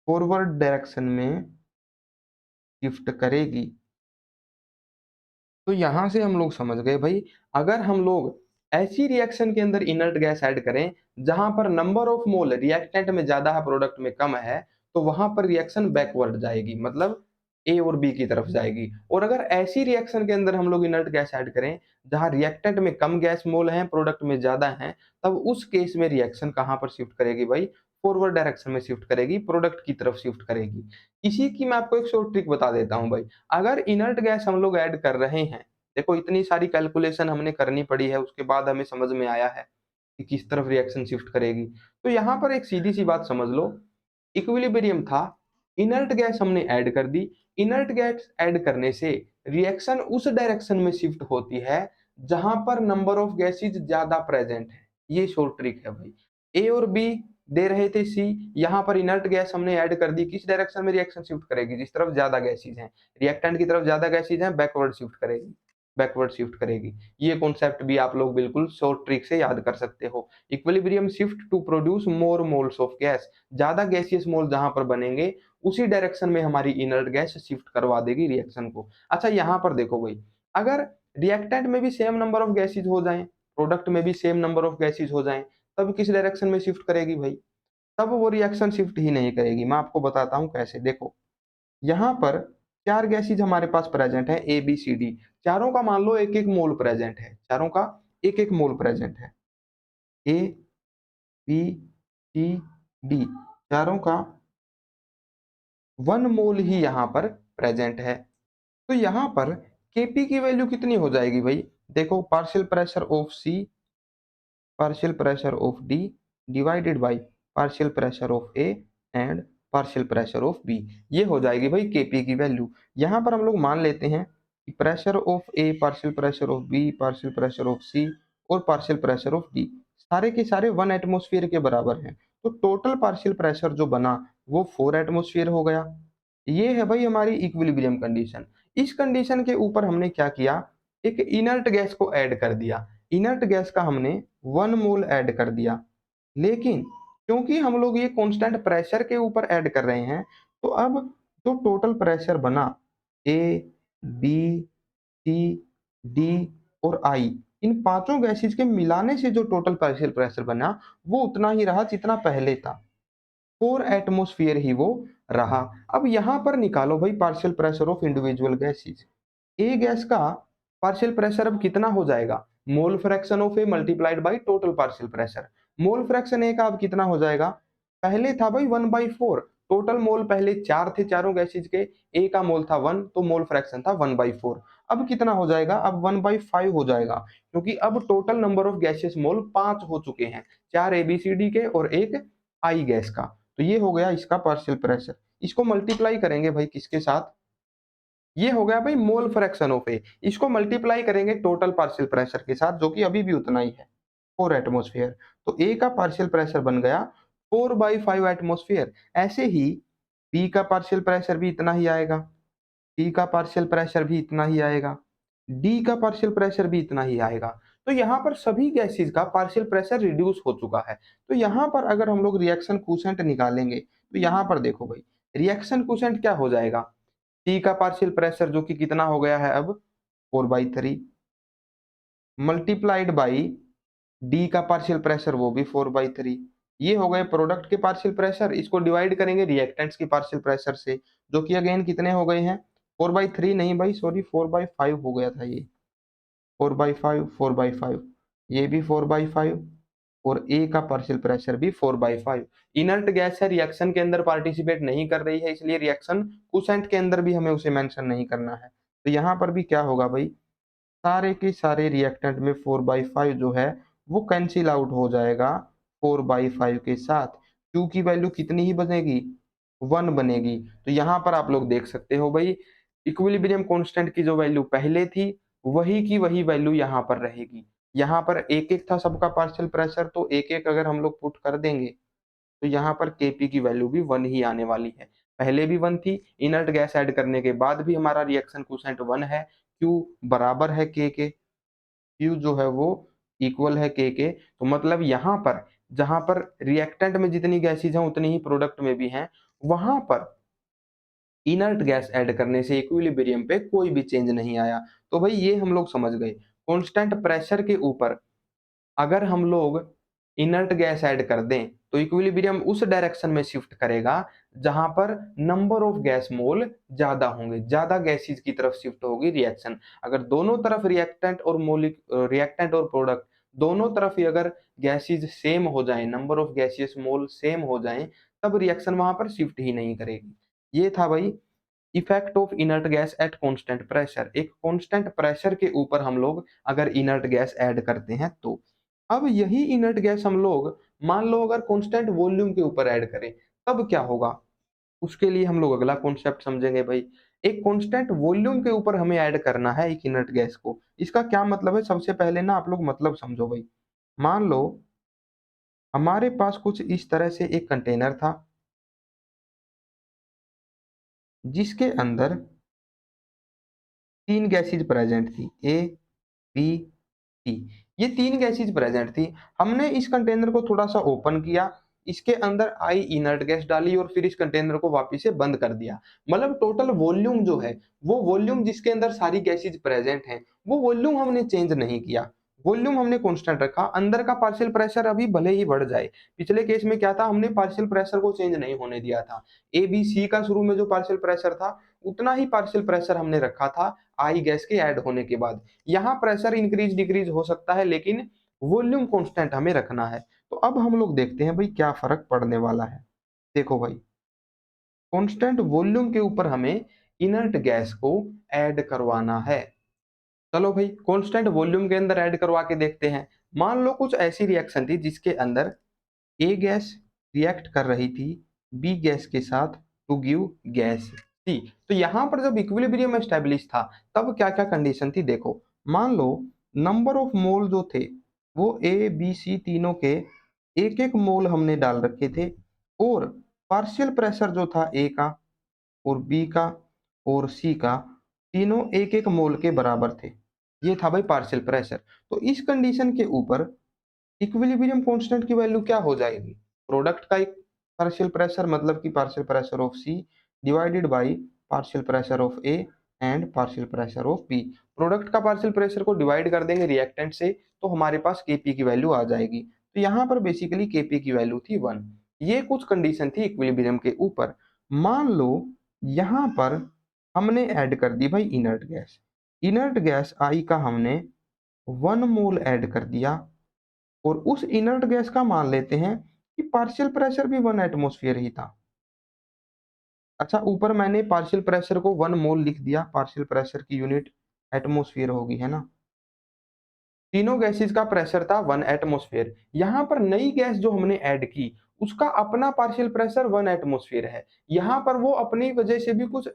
Speaker 1: फॉरवर्ड डायरेक्शन में शिफ्ट करेगी। तो यहां से हम लोग समझ गए भाई, अगर हम लोग ऐसी रिएक्शन के अंदर इनर्ट गैस ऐड करें जहां पर नंबर ऑफ मोल रिएक्टेंट में ज्यादा है, प्रोडक्ट में कम है, तो वहां पर रिएक्शन बैकवर्ड जाएगी, मतलब ए और बी की तरफ जाएगी। और अगर ऐसी रिएक्शन के अंदर हम लोग इनर्ट गैस ऐड करें जहां रिएक्टेंट में कम गैस मोल है, प्रोडक्ट में ज्यादा है, तब उस केस में रिएक्शन कहां पर शिफ्ट करेगी भाई, फॉरवर्ड डायरेक्शन में शिफ्ट करेगी, प्रोडक्ट की तरफ शिफ्ट करेगी। इसी की मैं आपको एक शॉर्ट ट्रिक बता देता हूं भाई। अगर इनर्ट गैस हम लोग ऐड कर रहे हैं, देखो इतनी सारी कैलकुलेशन हमने करनी पड़ी है, उसके बाद हमें समझ में आया है कि किस तरफ रिएक्शन शिफ्ट करेगी। तो यहाँ पर एक सीधी सी बात समझ लो, इक्विलिब्रियम था, इनर्ट गैस हमने ऐड कर दी, इनर्ट गैस ऐड करने से रिएक्शन उस डायरेक्शन में शिफ्ट होती है जहां पर नंबर ऑफ गैसेज ज्यादा प्रेजेंट है। ये शॉर्ट ट्रिक है भाई। ए और बी दे रहे थे सी, यहाँ पर इनर्ट गैस हमने ऐड कर दी, किस डायरेक्शन में रिएक्शन शिफ्ट करेगी, जिस तरफ ज्यादा गैसेज हैं, रिएक्टेंट की तरफ ज्यादा गैसेज हैं, बैकवर्ड शिफ्ट करेगी, बैकवर्ड शिफ्ट करेगी। ये कॉन्सेप्ट भी आप लोग बिल्कुल शॉर्ट ट्रिक से याद कर सकते हो। Equilibrium shift to produce more moles of gas, ज्यादा गैसियस मोल जहां पर बनेंगे उसी डायरेक्शन में हमारी इनर्ट गैस शिफ्ट करवा देगी रिएक्शन को। अच्छा यहाँ पर देखो भाई, अगर रिएक्टेंट में भी सेम नंबर ऑफ गैसेज हो जाएं, प्रोडक्ट में भी सेम नंबर ऑफ गैसेज हो जाएं, तब किस डायरेक्शन में शिफ्ट करेगी भाई, तब वो रिएक्शन शिफ्ट ही नहीं करेगी। मैं आपको बताता हूं कैसे, देखो यहाँ पर 4 गैसेज हमारे पास प्रेजेंट है, ए बी सी डी, चारों का मान लो एक एक मोल प्रेजेंट है, चारों का एक एक मोल प्रेजेंट है, ए बी सी डी, चारों का 1 मोल ही यहाँ पर प्रेजेंट है। तो यहाँ पर Kp की वैल्यू कितनी हो जाएगी भाई, देखो partial pressure of C, partial pressure of D divided by partial pressure of A and partial pressure of B, ये हो जाएगी भाई Kp की वैल्यू। यहाँ पर हम लोग मान लेते हैं कि pressure of A, partial pressure of B, partial pressure of C और पार्शियल प्रेशर ऑफ डी सारे के सारे 1 एटमोस्फियर के बराबर हैं। तो टोटल पार्शियल प्रेशर जो बना वो 4 एटमोस्फियर हो गया। ये है भाई हमारी इक्विलिब्रियम कंडीशन। इस कंडीशन के ऊपर हमने क्या किया, एक इनर्ट गैस को ऐड कर दिया, इनर्ट गैस का हमने 1 मोल ऐड कर दिया। लेकिन क्योंकि हम लोग ये कांस्टेंट प्रेशर के ऊपर ऐड कर रहे हैं, तो अब जो टोटल प्रेशर बना ए बी सी डी और आई, इन पांचों गैसेज के मिलाने से जो टोटल पार्शियल प्रेशर बना वो उतना ही रहा जितना पहले था, 4 एटमोस्फियर ही वो रहा। अब यहां पर निकालो भाई partial pressure of individual gases. A gas का पार्शियल प्रेशर अब कितना हो जाएगा, mole fraction of A multiplied by total partial pressure. Mole fraction A का अब कितना हो जाएगा, पहले था भाई 1/4, टोटल मोल पहले 4 थे चारों गैसेज के, ए का मोल था 1 तो मोल फ्रैक्शन था 1/4। अब कितना हो जाएगा, अब 1/5 हो जाएगा, क्योंकि अब टोटल नंबर ऑफ गैसेस मोल 5 हो चुके हैं, 4 एबीसीडी के और एक आई गैस का। तो ये हो गया इसका पार्शियल प्रेशर। इसको मल्टीप्लाई करेंगे भाई किसके साथ, ये हो गया भाई मोल फ्रैक्शन ऑफ ए, इसको मल्टीप्लाई करेंगे टोटल पार्शियल प्रेशर के साथ जो कि अभी भी उतना ही है, 4 एटमोस्फियर। तो ए का पार्शियल प्रेशर बन गया 4/5 एटमोस्फियर। ऐसे ही बी का पार्शियल प्रेशर भी इतना ही आएगा, सी का पार्शियल प्रेशर भी इतना ही आएगा, डी का पार्शियल प्रेशर भी इतना ही आएगा। तो यहाँ पर सभी गैसेज का पार्शियल प्रेशर रिड्यूस हो चुका है। तो यहाँ पर अगर हम लोग रिएक्शन क्वोशेंट निकालेंगे, तो यहाँ पर देखो भाई रिएक्शन क्वोशेंट क्या हो जाएगा, टी का पार्शियल प्रेशर जो कि कितना हो गया है अब 4/3 मल्टीप्लाइड बाई डी का पार्शियल प्रेशर वो भी 4/3। ये हो गए प्रोडक्ट के पार्शियल प्रेशर, इसको डिवाइड करेंगे रिएक्टेंट्स के पार्शियल प्रेशर से जो कि अगेन कितने हो गए हैं 4/3 नहीं भाई, सॉरी 4/5 हो गया था ये, 4/5, 4/5, ये भी 4/5 और ए का पार्शियल प्रेशर भी 4/5। इनर्ट गैस है, रिएक्शन के अंदर पार्टिसिपेट नहीं कर रही है, इसलिए रिएक्शन क्वोशेंट के अंदर भी हमें उसे मेंशन नहीं करना है। तो यहाँ पर भी क्या होगा भाई, सारे के सारे रिएक्टेंट में 4/5 जो है वो कैंसिल आउट हो जाएगा 4/5 के साथ। Q की वैल्यू कितनी ही बनेगी, 1 बनेगी। तो यहाँ पर आप लोग देख सकते हो भाई, इक्विलिब्रियम कांस्टेंट की जो वैल्यू पहले थी वही की वही वैल्यू यहाँ पर रहेगी। यहाँ पर एक एक था सबका पार्शियल प्रेशर, तो एक एक अगर हम लोग पुट कर देंगे तो यहाँ पर Kp की वैल्यू भी 1 ही आने वाली है। पहले भी 1 थी, इनर्ट गैस ऐड करने के बाद भी हमारा रिएक्शन क्वोशेंट 1 है, Q बराबर है K के, Q जो है वो इक्वल है K के। तो मतलब यहाँ पर जहाँ पर रिएक्टेंट में जितनी गैसेज हैं उतनी ही प्रोडक्ट में भी हैं, वहां पर इनर्ट गैस ऐड करने से इक्विलिब्रियम पे कोई भी चेंज नहीं आया। तो भाई ये हम लोग समझ गए, कांस्टेंट प्रेशर के ऊपर अगर हम लोग इनर्ट गैस ऐड कर दें तो इक्विलिब्रियम उस डायरेक्शन में शिफ्ट करेगा जहां पर नंबर ऑफ गैस मोल ज्यादा होंगे, ज्यादा गैसेज की तरफ शिफ्ट होगी रिएक्शन। अगर दोनों तरफ रिएक्टेंट और प्रोडक्ट दोनों तरफ ही अगर गैसेज सेम हो जाएं, number of gaseous mole same हो जाएं, तब रिएक्शन वहां पर शिफ्ट ही नहीं करेगी। ये था भाई effect of inert gas at constant pressure. एक कांस्टेंट प्रेशर के ऊपर हम लोग अगर इनर्ट गैस ऐड करते हैं तो अब यही इनर्ट गैस हम लोग मान लो अगर कांस्टेंट वॉल्यूम के ऊपर ऐड करें तब क्या होगा, उसके लिए हम लोग अगला कॉन्सेप्ट समझेंगे भाई। एक कांस्टेंट वॉल्यूम के ऊपर हमें ऐड करना है एक इनर्ट गैस को। इसका क्या मतलब है, सबसे पहले ना आप लोग मतलब समझो भाई। मान लो हमारे पास कुछ इस तरह से एक कंटेनर था जिसके अंदर तीन गैसेज प्रेजेंट थी, ए बी सी। ये तीन गैसेज प्रेजेंट थी। हमने इस कंटेनर को थोड़ा सा ओपन किया, इसके अंदर आई इनर्ट गैस डाली और फिर इस कंटेनर को वापस से बंद कर दिया। मतलब टोटल वॉल्यूम जो है, वो वॉल्यूम जिसके अंदर सारी गैसेज प्रेजेंट हैं, वो वॉल्यूम हमने चेंज नहीं किया, वॉल्यूम हमने कांस्टेंट रखा। अंदर का पार्शियल प्रेशर अभी भले ही बढ़ जाए, पिछले केस में क्या था, हमने पार्शियल प्रेशर को चेंज नहीं होने दिया था। ए बी सी का शुरू में जो पार्शियल प्रेशर था उतना ही पार्शियल प्रेशर हमने रखा था आई गैस के ऐड होने के बाद। यहाँ प्रेशर इंक्रीज डिक्रीज हो सकता है लेकिन वॉल्यूम कांस्टेंट हमें रखना है। तो अब हम लोग देखते हैं भाई क्या फर्क पड़ने वाला है। देखो भाई, कांस्टेंट वॉल्यूम के ऊपर हमें इनर्ट गैस को ऐड करवाना है। चलो भाई कांस्टेंट वॉल्यूम के अंदर ऐड करवा के देखते हैं। मान लो कुछ ऐसी रिएक्शन थी जिसके अंदर ए गैस रिएक्ट कर रही थी बी गैस के साथ टू गिव गैस सी। तो यहां पर जब इक्विलिब्रियम एस्टेब्लिश था तब क्या क्या कंडीशन थी देखो। मान लो नंबर ऑफ मोल जो थे वो ए बी सी तीनों के एक एक मोल हमने डाल रखे थे, और पार्शियल प्रेशर जो था ए का और बी का और सी का तीनों एक एक मोल के बराबर थे। ये था भाई पार्शियल प्रेशर। तो इस कंडीशन के ऊपर इक्विलिब्रियम कांस्टेंट की वैल्यू क्या हो जाएगी, प्रोडक्ट का एक पार्शियल प्रेशर मतलब कि partial pressure of C divided by partial pressure of A and partial pressure of B. Product का पार्शियल प्रेशर को डिवाइड कर देंगे रिएक्टेंट से तो हमारे पास Kp की वैल्यू आ जाएगी। तो यहाँ पर बेसिकली Kp की वैल्यू थी 1। ये कुछ कंडीशन थी इक्विलिब्रियम के ऊपर। मान लो यहाँ पर हमने ऐड कर दी भाई इनर्ट गैस। इनर्ट गैस आई का हमने 1 मोल ऐड कर दिया, और उस इनर्ट गैस का मान लेते हैं कि पार्शियल प्रेशर भी 1 एटमॉस्फेयर ही था। अच्छा, ऊपर मैंने पार्शियल प्रेशर को 1 मोल लिख दिया, पार्शियल प्रेशर की यूनिट एटमॉस्फेयर होगी, है ना। तीनों गैसेस का प्रेशर था 1 एटमॉस्फेयर। यहाँ पर नई गैस जो हमने ऐड की उसका अपना पार्शियल प्रेशर 1 एटमॉस्फेयर है। यहाँ पर वो अपनी वजह से भी कुछ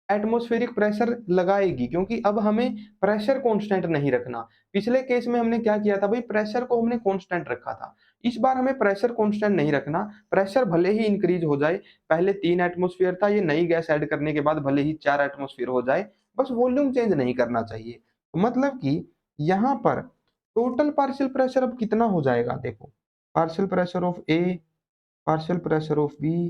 Speaker 1: एटमॉस्फेरिक प्रेशर लगाएगी क्योंकि अब हमें प्रेशर कांस्टेंट नहीं रखना। पिछले केस में हमने क्या किया था भाई, प्रेशर को हमने कांस्टेंट रखा था। इस बार हमें प्रेशर कांस्टेंट नहीं रखना, प्रेशर भले ही इंक्रीज हो जाए, पहले 3 एटमॉस्फेयर था, ये नई गैस ऐड करने के बाद भले ही 4 एटमॉस्फेयर हो जाए, बस वॉल्यूम चेंज नहीं करना चाहिए। मतलब कि यहाँ पर टोटल पार्शियल प्रेशर अब कितना हो जाएगा देखो, partial pressure of A, partial pressure of B,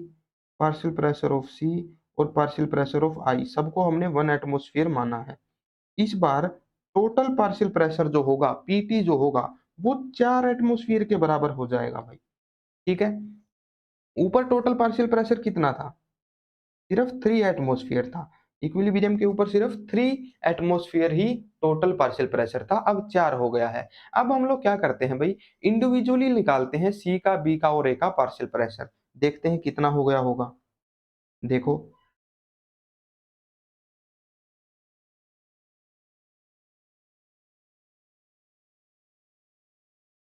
Speaker 1: partial pressure of C और पार्शियल प्रेशर ऑफ आई, सबको हमने 1 एटमॉस्फेयर माना है। इस बार टोटल पार्शियल प्रेशर जो होगा पीटी जो होगा वो 4 एटमॉस्फेयर के बराबर हो जाएगा भाई। ठीक है, ऊपर टोटल पार्शियल प्रेशर कितना था, सिर्फ 3 एटमॉस्फेयर था। इक्विलिब्रियम के ऊपर सिर्फ 3 एटमॉस्फेयर ही टोटल पार्शियल प्रेशर था, अब 4 हो गया है। अब हम लोग क्या करते हैं भाई, इंडिविजुअली निकालते हैं सी का, बी का और ए का पार्शियल प्रेशर। देखते हैं कितना हो गया होगा। देखो,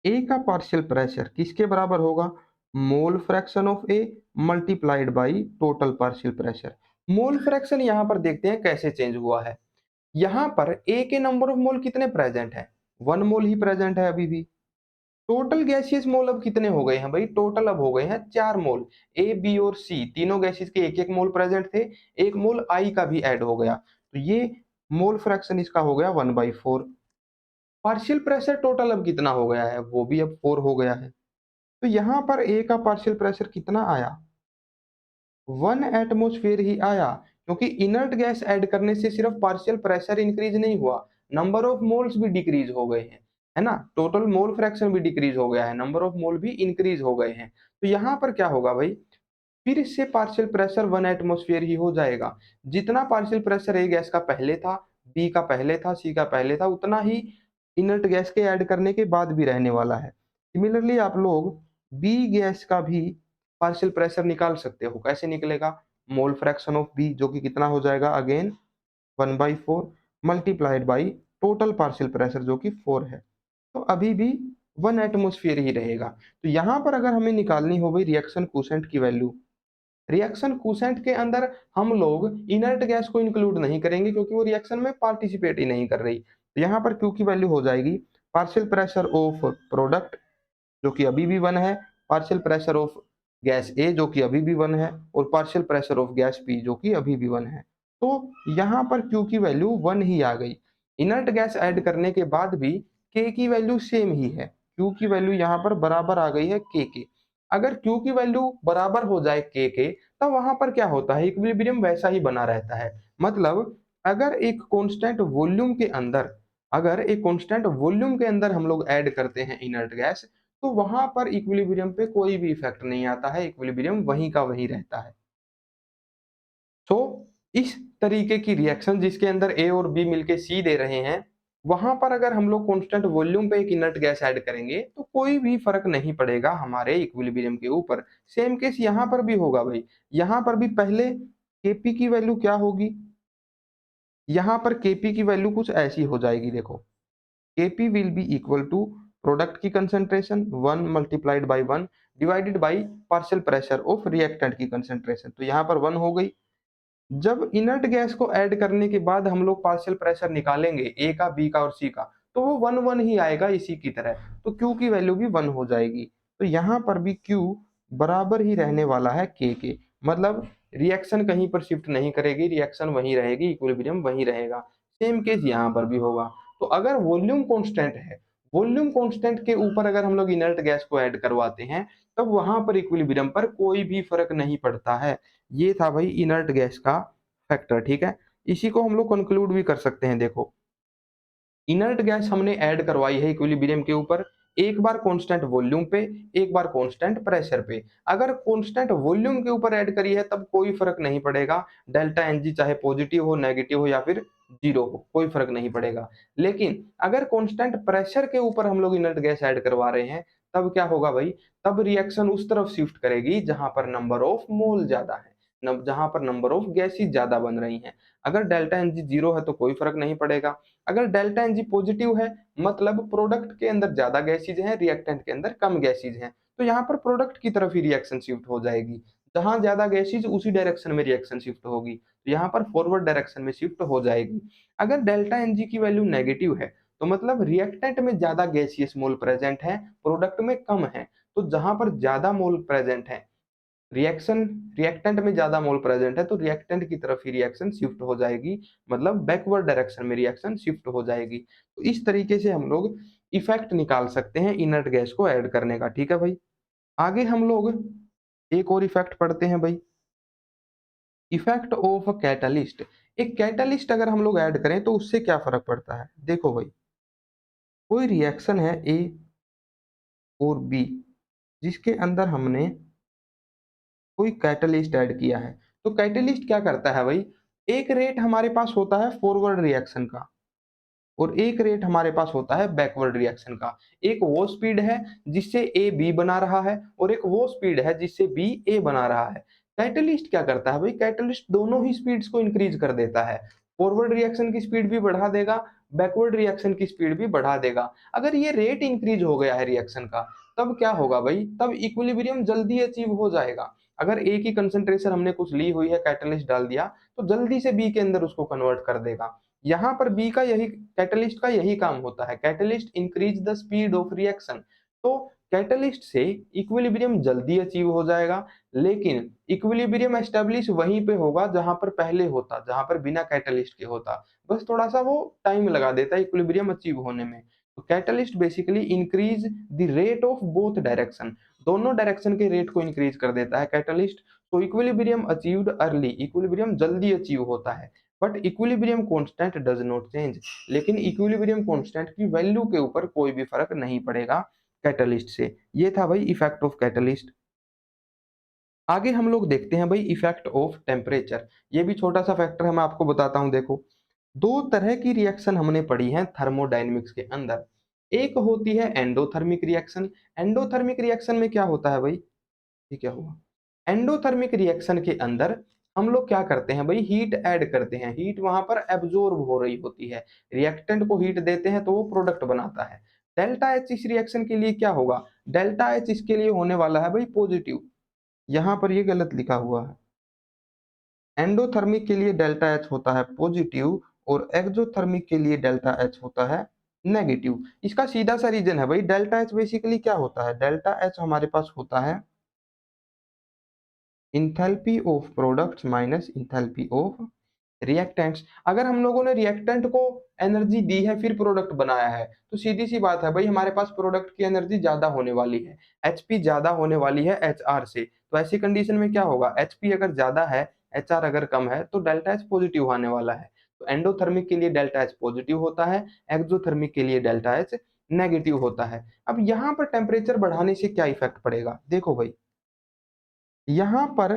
Speaker 1: ए का पार्शियल प्रेशर किसके बराबर होगा, मोल fraction of A multiplied by total partial pressure. Mole fraction यहाँ पर देखते हैं कैसे चेंज हुआ है। यहाँ पर ए के नंबर ऑफ मोल कितने प्रेजेंट है, 1 मोल ही प्रेजेंट है अभी भी। टोटल गैसियस मोल अब कितने हो गए हैं भाई, टोटल अब हो गए हैं 4 मोल। ए, बी और सी तीनों गैसेस के एक एक मोल प्रेजेंट थे, एक मोल आई का भी ऐड हो गया, तो ये मोल फ्रैक्शन इसका हो गया 1/4। पार्शियल प्रेशर टोटल अब कितना हो गया है, वो भी अब 4 हो गया है। तो यहाँ पर ए का पार्शियल प्रेशर कितना आया, 1 एटमॉस्फेयर ही आया, क्योंकि इनर्ट गैस ऐड करने से सिर्फ पार्शियल प्रेशर इंक्रीज नहीं हुआ, नंबर ऑफ मोल्स भी डिक्रीज हो गए हैं, है ना। टोटल मोल फ्रैक्शन भी डिक्रीज हो गया है, नंबर ऑफ मोल भी इंक्रीज हो गए हैं। तो यहाँ पर क्या होगा भाई, फिर से पार्शियल प्रेशर 1 एटमॉस्फेयर ही हो जाएगा। जितना पार्शियल प्रेशर ए गैस का पहले था, बी का पहले था, सी का पहले था, उतना ही इनर्ट गैस के ऐड करने के बाद भी रहने वाला है। सिमिलरली आप लोग बी गैस का भी पार्शियल प्रेशर निकाल सकते हो। कैसे निकलेगा, मोल फ्रैक्शन ऑफ बी जो कि कितना हो जाएगा again 1/4 multiplied by total partial pressure जो कि 4 है। तो अभी भी 1 एटमॉस्फेयर ही रहेगा। तो यहाँ पर अगर हमें निकालनी हो भाई रिएक्शन कोसेंट की वैल्यू, रिएक्शन कोसेंट के अंदर हम लोग इनर्ट गैस को इंक्लूड नहीं करेंगे क्योंकि वो रिएक्शन में पार्टिसिपेट ही नहीं कर रही। तो यहाँ पर क्यू की वैल्यू हो जाएगी पार्शियल प्रेशर ऑफ प्रोडक्ट जो कि अभी भी 1 है, partial pressure of gas A जो कि अभी भी 1 है, और partial pressure of gas P जो कि अभी भी 1 है। तो यहाँ पर क्यू की वैल्यू 1 ही आ गई। इनर्ट गैस ऐड करने के बाद भी के की वैल्यू सेम ही है, क्यू की वैल्यू यहाँ पर बराबर आ गई है के। अगर क्यू की वैल्यू बराबर हो जाए के, तब वहां पर क्या होता है, इक्विलिब्रियम वैसा ही बना रहता है। मतलब अगर एक कांस्टेंट वॉल्यूम के अंदर, अगर एक कांस्टेंट वॉल्यूम के अंदर हम लोग ऐड करते हैं इनर्ट गैस, तो वहां पर इक्विलिब्रियम पे कोई भी इफेक्ट नहीं आता है, इक्विलिब्रियम वहीं का वहीं रहता है। तो इस तरीके की रिएक्शन जिसके अंदर ए और बी मिलके सी दे रहे हैं, वहां पर अगर हम लोग कांस्टेंट वॉल्यूम पे एक इनर्ट गैस ऐड करेंगे तो कोई भी फर्क नहीं पड़ेगा हमारे इक्विलिब्रियम के ऊपर। सेम केस यहाँ पर भी होगा भाई, यहाँ पर भी पहले केपी की वैल्यू क्या होगी, यहाँ पर केपी की वैल्यू कुछ ऐसी हो जाएगी, देखो Kp will be equal to product की concentration 1 multiplied by 1 divided by partial pressure of reactant की कंसंट्रेशन। तो यहाँ पर 1 हो गई। जब इनर्ट गैस को ऐड करने के बाद हम लोग पार्शियल प्रेशर निकालेंगे ए का, बी का और सी का, तो वो 1 1 ही आएगा इसी की तरह। तो क्यू की वैल्यू भी 1 हो जाएगी। तो यहाँ पर भी क्यू बराबर ही रहने वाला है के। मतलब रिएक्शन कहीं पर शिफ्ट नहीं करेगी, रिएक्शन वहीं रहेगी, इक्विलिब्रियम वहीं रहेगा। सेम केस यहाँ पर भी होगा। तो अगर वॉल्यूम कांस्टेंट है, वॉल्यूम कांस्टेंट के ऊपर अगर हम लोग इनर्ट गैस को ऐड करवाते हैं, तब वहां पर इक्विलिब्रियम पर कोई भी फर्क नहीं पड़ता है। ये था भाई इनर्ट गैस का फैक्टर, ठीक है। इसी को हम लोग कंक्लूड भी कर सकते हैं। देखो, इनर्ट गैस हमने ऐड करवाई है इक्विलिब्रियम के ऊपर, एक बार कांस्टेंट वॉल्यूम पे, एक बार कांस्टेंट प्रेशर पे। अगर कांस्टेंट वॉल्यूम के ऊपर ऐड करी है तब कोई फर्क नहीं पड़ेगा, डेल्टा एनजी चाहे पॉजिटिव हो, नेगेटिव हो या फिर जीरो हो, कोई फर्क नहीं पड़ेगा। लेकिन अगर कांस्टेंट प्रेशर के ऊपर हम लोग इनर्ट गैस ऐड करवा रहे हैं, तब क्या होगा भाई, तब रिएक्शन उस तरफ शिफ्ट करेगी जहां पर नंबर ऑफ मोल ज्यादा है, जहां पर नंबर ऑफ गैसेस ज्यादा बन रही हैं। अगर डेल्टा एनजी जीरो है तो कोई फर्क नहीं पड़ेगा, अगर डेल्टा एनजी पॉजिटिव है मतलब प्रोडक्ट के अंदर ज्यादा गैसेज हैं, रिएक्टेंट के अंदर कम गैसेज हैं, तो यहाँ पर प्रोडक्ट की तरफ ही रिएक्शन शिफ्ट हो जाएगी। जहां ज्यादा गैसेज उसी डायरेक्शन में रिएक्शन शिफ्ट होगी, तो यहाँ पर फॉरवर्ड डायरेक्शन में शिफ्ट हो जाएगी। अगर डेल्टा एनजी की वैल्यू नेगेटिव है तो मतलब रिएक्टेंट में ज्यादा गैसियस मोल प्रेजेंट है, प्रोडक्ट में कम है। तो जहां पर ज्यादा मोल प्रेजेंट है, रिएक्शन रिएक्टेंट में ज्यादा मोल प्रेजेंट है, तो रिएक्टेंट की तरफ ही रिएक्शन शिफ्ट हो जाएगी, मतलब बैकवर्ड डायरेक्शन में रिएक्शन शिफ्ट हो जाएगी। तो इस तरीके से हम लोग इफेक्ट निकाल सकते हैं इनर्ट गैस को ऐड करने का, ठीक है भाई। आगे हम लोग एक और इफेक्ट पढ़ते हैं भाई, इफेक्ट ऑफ कैटलिस्ट। एक कैटलिस्ट अगर हम लोग ऐड करें तो उससे क्या फर्क पड़ता है, देखो भाई, कोई रिएक्शन है ए और बी जिसके अंदर हमने कोई कैटलिस्ट ऐड किया है, तो कैटलिस्ट क्या करता है भाई, एक रेट हमारे पास होता है फॉरवर्ड रिएक्शन का और एक रेट हमारे पास होता है बैकवर्ड रिएक्शन का। एक वो स्पीड है जिससे ए बी बना रहा है और एक वो स्पीड है जिससे बी ए बना रहा है। कैटलिस्ट क्या करता है भाई, कैटलिस्ट दोनों ही स्पीड्स को इंक्रीज कर देता है। फॉरवर्ड रिएक्शन की स्पीड भी बढ़ा देगा, बैकवर्ड रिएक्शन की स्पीड भी बढ़ा देगा। अगर ये रेट इंक्रीज हो गया है रिएक्शन का, तब क्या होगा भाई, तब इक्विलिब्रियम जल्दी अचीव हो जाएगा। अगर ए की कंसंट्रेशन हमने कुछ ली हुई है, कैटलिस्ट डाल दिया, तो जल्दी से बी के अंदर उसको कन्वर्ट कर देगा। यहाँ पर बी का यही, कैटलिस्ट का यही काम होता है, catalyst increase the speed of reaction. तो कैटलिस्ट से इक्विलिब्रियम जल्दी अचीव हो जाएगा, लेकिन इक्विलिब्रियम एस्टेब्लिश वहीं पे होगा जहां पर पहले होता, जहां पर बिना कैटलिस्ट के होता। बस थोड़ा सा वो टाइम लगा देता है इक्विलिब्रियम अचीव होने में। तो catalyst basically increase the rate of both direction, दोनों डायरेक्शन के रेट को इंक्रीज कर देता है कैटलिस्ट। तो इक्विलिब्रियम अचीव्ड अर्ली, इक्विलिब्रियम जल्दी अचीव होता है। But equilibrium constant does not change, लेकिन इक्विलिब्रियम कांस्टेंट की वैल्यू के ऊपर कोई भी फर्क नहीं पड़ेगा कैटलिस्ट से। ये था भाई इफेक्ट ऑफ कैटलिस्ट। आगे हम लोग देखते हैं भाई इफेक्ट ऑफ टेम्परेचर। ये भी छोटा सा फैक्टर है, मैं आपको बताता हूं। देखो, दो तरह की रिएक्शन हमने पढ़ी है थर्मोडायनेमिक्स के अंदर। एक होती है एंडोथर्मिक रिएक्शन। एंडोथर्मिक रिएक्शन में क्या होता है भाई, ये क्या हुआ, एंडोथर्मिक रिएक्शन के अंदर हम लोग क्या करते हैं भाई, हीट ऐड करते हैं। हीट वहां पर एब्जॉर्ब हो रही होती है, रिएक्टेंट को हीट देते हैं तो वो प्रोडक्ट बनाता है। डेल्टा एच इस रिएक्शन के लिए क्या होगा, डेल्टा एच इसके लिए होने वाला है भाई पॉजिटिव। यहां पर ये गलत लिखा हुआ है, एंडोथर्मिक के लिए डेल्टा एच होता है पॉजिटिव और एक्सोथर्मिक के लिए डेल्टा एच होता है नेगेटिव। इसका सीधा सा रीजन है भाई, डेल्टा एच बेसिकली क्या होता है, डेल्टा एच हमारे पास होता है enthalpy of products minus enthalpy of reactants. अगर हम लोगों ने रिएक्टेंट को एनर्जी दी है फिर प्रोडक्ट बनाया है, तो सीधी सी बात है भाई, हमारे पास प्रोडक्ट की एनर्जी ज्यादा होने वाली है, एचपी ज्यादा होने वाली है एचआर से। तो ऐसी कंडीशन में क्या होगा, एचपी अगर ज्यादा है, एचआर अगर कम है, तो डेल्टा एच पॉजिटिव आने वाला है। तो एंडोथर्मिक के लिए डेल्टा एच पॉजिटिव होता है, एक्सोथर्मिक के लिए डेल्टा एच नेगेटिव होता है। अब यहाँ पर टेम्परेचर बढ़ाने से क्या इफेक्ट पड़ेगा, देखो भाई, यहाँ पर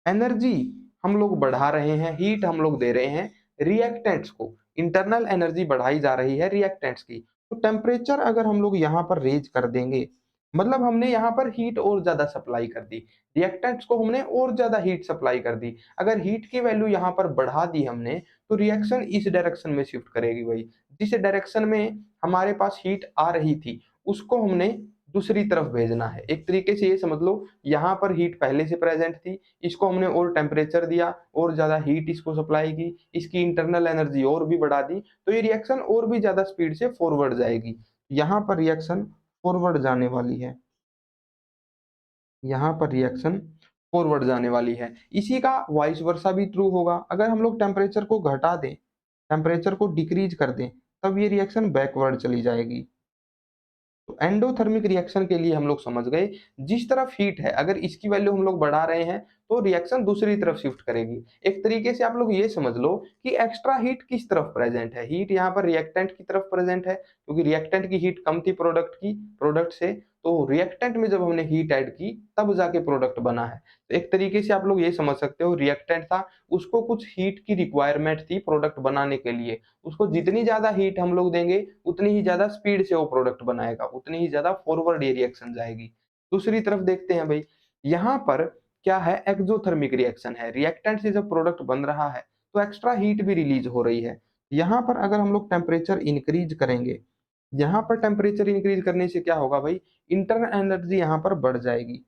Speaker 1: एनर्जी हम लोग बढ़ा रहे हैं, हीट हम लोग दे रहे हैं रिएक्टेंट्स को, इंटरनल एनर्जी बढ़ाई जा रही है रिएक्टेंट्स की। तो टेम्परेचर अगर हम लोग यहाँ पर रेज कर देंगे, मतलब हमने यहाँ पर हीट और ज्यादा सप्लाई कर दी, रिएक्टेंट्स को हमने और ज्यादा हीट सप्लाई कर दी। अगर हीट की वैल्यू यहाँ पर बढ़ा दी हमने, तो रिएक्शन इस डायरेक्शन में शिफ्ट करेगी भाई। जिस डायरेक्शन में हमारे पास हीट आ रही थी, उसको हमने दूसरी तरफ भेजना है। एक तरीके से ये समझ लो, यहाँ पर हीट पहले से प्रेजेंट थी, इसको हमने और टेम्परेचर दिया और ज्यादा हीट इसको सप्लाई की, इसकी इंटरनल एनर्जी और भी बढ़ा दी, तो ये रिएक्शन और भी ज्यादा स्पीड से फॉरवर्ड जाएगी। यहाँ पर रिएक्शन फॉरवर्ड जाने वाली है, यहाँ पर रिएक्शन फॉरवर्ड जाने वाली है। इसी का वाइस वर्सा भी ट्रू होगा। अगर हम लोग टेम्परेचर को घटा दें, टेम्परेचर को डिक्रीज कर दें, तब ये रिएक्शन बैकवर्ड चली जाएगी। तो एंडोथर्मिक रिएक्शन के लिए हम लोग समझ गए, जिस तरफ हीट है अगर इसकी वैल्यू हम लोग बढ़ा रहे हैं, तो रिएक्शन दूसरी तरफ शिफ्ट करेगी। एक तरीके से आप लोग ये समझ लो कि एक्स्ट्रा हीट किस तरफ प्रेजेंट है, हीट यहाँ पर रिएक्टेंट की तरफ प्रेजेंट है, क्योंकि रिएक्टेंट की हीट कम थी प्रोडक्ट से, तो रिएक्टेंट में जब हमने हीट ऐड की तब जाके प्रोडक्ट बना है। तो एक तरीके से आप लोग ये समझ सकते हो, रिएक्टेंट था, उसको कुछ हीट की रिक्वायरमेंट थी प्रोडक्ट बनाने के लिए, उसको जितनी ज्यादा हीट हम लोग देंगे उतनी ही ज्यादा स्पीड से वो प्रोडक्ट बनाएगा, उतनी ही ज्यादा फॉरवर्ड ये रिएक्शन जाएगी। दूसरी तरफ देखते हैं भाई, यहाँ पर क्या है, एक्सोथर्मिक रिएक्शन है, रिएक्टेंट से जब प्रोडक्ट बन रहा है तो एक्स्ट्रा हीट भी रिलीज हो रही है। यहाँ पर अगर हम लोग टेम्परेचर इंक्रीज करेंगे, यहाँ पर टेम्परेचर इंक्रीज करने से क्या होगा भाई, इंटरनल एनर्जी यहाँ पर बढ़ जाएगी,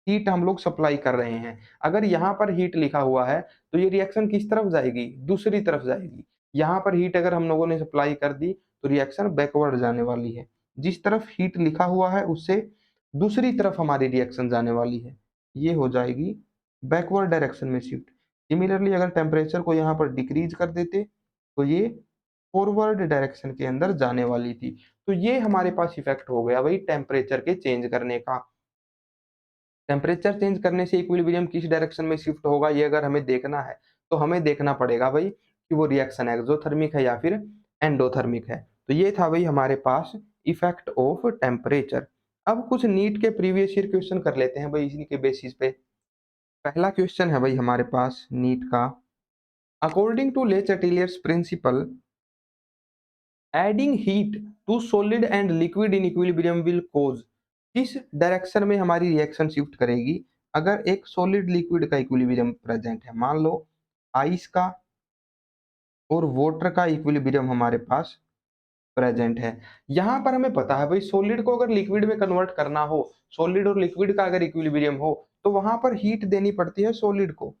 Speaker 1: हीट हम लोग सप्लाई कर रहे हैं। अगर यहाँ पर हीट लिखा हुआ है, तो ये रिएक्शन किस तरफ जाएगी, दूसरी तरफ जाएगी। यहाँ पर हीट अगर हम लोगों ने सप्लाई कर दी, तो रिएक्शन बैकवर्ड जाने वाली है। जिस तरफ हीट लिखा हुआ है उससे दूसरी तरफ हमारी रिएक्शन जाने वाली है, ये हो जाएगी बैकवर्ड डायरेक्शन में शिफ्ट। सिमिलरली अगर टेम्परेचर को यहाँ पर डिक्रीज कर देते, तो ये फॉरवर्ड डायरेक्शन के अंदर जाने वाली थी। तो ये हमारे पास इफेक्ट हो गया भाई टेम्परेचर के चेंज करने का। टेम्परेचर चेंज करने से इक्विलिब्रियम किस डायरेक्शन में शिफ्ट होगा, ये अगर हमें देखना है, तो हमें देखना पड़ेगा भाई कि वो रिएक्शन एक्सोथर्मिक है या फिर एंडोथर्मिक है। तो ये था भाई हमारे पास इफेक्ट ऑफ टेम्परेचर। अब कुछ नीट के प्रीवियस ईयर क्वेश्चन कर लेते हैं भाई इसी के बेसिस पे। पहला क्वेश्चन है भाई हमारे पास नीट का, according to Le Chatelier's principle, adding heat to solid and liquid in equilibrium will cause, किस डायरेक्शन में हमारी रिएक्शन शिफ्ट करेगी अगर एक सॉलिड लिक्विड का इक्विलिब्रियम प्रेजेंट है, मान लो आइस का और वाटर का इक्विलिब्रियम हमारे पास प्रेजेंट है। यहां पर हमें पता है भाई सॉलिड को अगर लिक्विड में कन्वर्ट करना हो, सॉलिड और लिक्विड का अगर इक्विलिब्रियम हो, तो वहां पर हीट देनी पड़ती है सॉलिड को।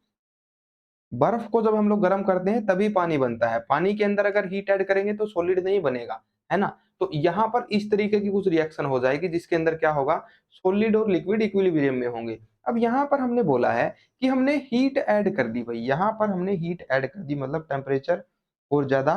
Speaker 1: बर्फ को जब हम लोग गर्म करते हैं तभी पानी बनता है, पानी के अंदर अगर हीट ऐड करेंगे तो सॉलिड नहीं बनेगा, है ना। तो यहाँ पर इस तरीके की कुछ रिएक्शन हो जाएगी जिसके अंदर क्या होगा, सॉलिड और लिक्विड इक्विलिब्रियम में होंगे। अब यहाँ पर हमने बोला है कि हमने हीट ऐड कर दी भाई, यहाँ पर हमने हीट ऐड कर दी मतलब टेम्परेचर और ज्यादा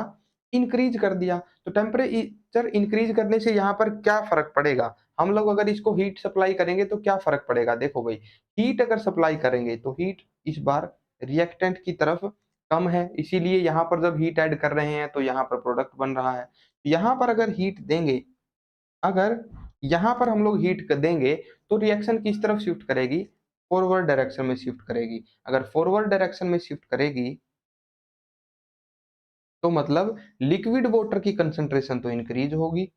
Speaker 1: इंक्रीज कर दिया। तो टेम्परेचर इंक्रीज करने से यहाँ पर क्या फर्क पड़ेगा, हम लोग अगर इसको हीट सप्लाई करेंगे तो क्या फर्क पड़ेगा, देखो भाई हीट अगर सप्लाई करेंगे तो हीट इस बार रिएक्टेंट की तरफ कम है, इसीलिए यहाँ पर जब हीट ऐड कर रहे हैं तो यहाँ पर प्रोडक्ट बन रहा है। यहाँ पर अगर हीट देंगे, अगर यहाँ पर हम लोग हीट देंगे तो रिएक्शन किस तरफ शिफ्ट करेगी, फॉरवर्ड डायरेक्शन में शिफ्ट करेगी। अगर फॉरवर्ड डायरेक्शन में शिफ्ट करेगी तो मतलब लिक्विड वाटर की कंसंट्रेशन तो इंक्रीज होगी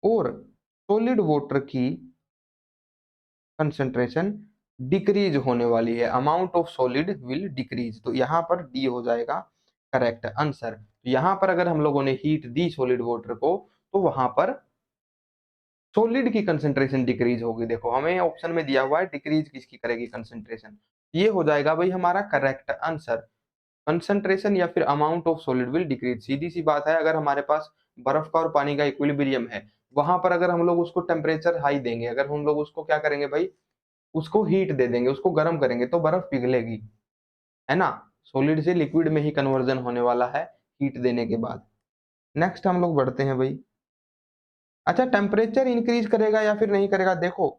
Speaker 1: और सॉलिड वाटर की कंसंट्रेशन डिक्रीज होने वाली है, amount of solid will decrease. तो यहाँ पर डी हो जाएगा करेक्ट आंसर। तो यहाँ पर अगर हम लोगों ने हीट दी सॉलिड वाटर को तो वहां पर सॉलिड की कंसंट्रेशन डिक्रीज होगी। देखो हमें ऑप्शन में दिया हुआ है डिक्रीज किसकी करेगी कंसंट्रेशन, ये हो जाएगा भाई हमारा करेक्ट आंसर। कंसंट्रेशन या फिर amount of solid will decrease, सीधी सी बात है, अगर हमारे पास बर्फ का और पानी का इक्विलिब्रियम है, वहां पर अगर हम लोग उसको टेम्परेचर हाई देंगे, अगर हम लोग उसको क्या करेंगे भाई, उसको हीट दे देंगे, उसको गर्म करेंगे तो बर्फ पिघलेगी, है ना। सॉलिड से लिक्विड में ही कन्वर्जन होने वाला है हीट देने के बाद। नेक्स्ट हम लोग बढ़ते हैं भाई। अच्छा टेम्परेचर इंक्रीज करेगा या फिर नहीं करेगा, देखो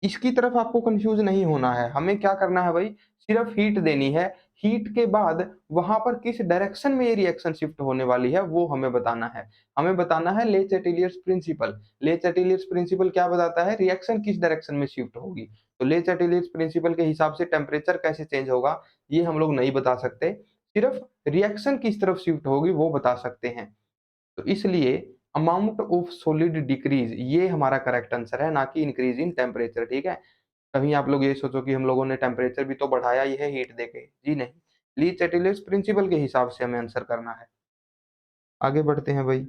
Speaker 1: इसकी तरफ आपको कंफ्यूज नहीं होना है, हमें क्या करना है भाई, सिर्फ हीट देनी है। हीट के बाद वहां पर किस डायरेक्शन में ये रिएक्शन शिफ्ट होने वाली है वो हमें बताना है। हमें बताना है ले चैटेलियर्स प्रिंसिपल। ले चैटेलियर्स प्रिंसिपल क्या बताता है, रिएक्शन किस डायरेक्शन में शिफ्ट होगी। तो ले चैटेलियर्स प्रिंसिपल के हिसाब से टेम्परेचर कैसे चेंज होगा ये हम लोग नहीं बता सकते, सिर्फ रिएक्शन किस तरफ शिफ्ट होगी वो बता सकते हैं। तो इसलिए अमाउंट ऑफ सॉलिड डिक्रीज ये हमारा करेक्ट आंसर है, ना कि इंक्रीज इन टेम्परेचर, ठीक है। कहीं आप लोग ये सोचो कि हम लोगों ने टेम्परेचर भी तो बढ़ाया ही है हीट देके, जी नहीं। ली चैटेलियस प्रिंसिपल के हिसाब से हमें आंसर करना है। आगे बढ़ते हैं भाई।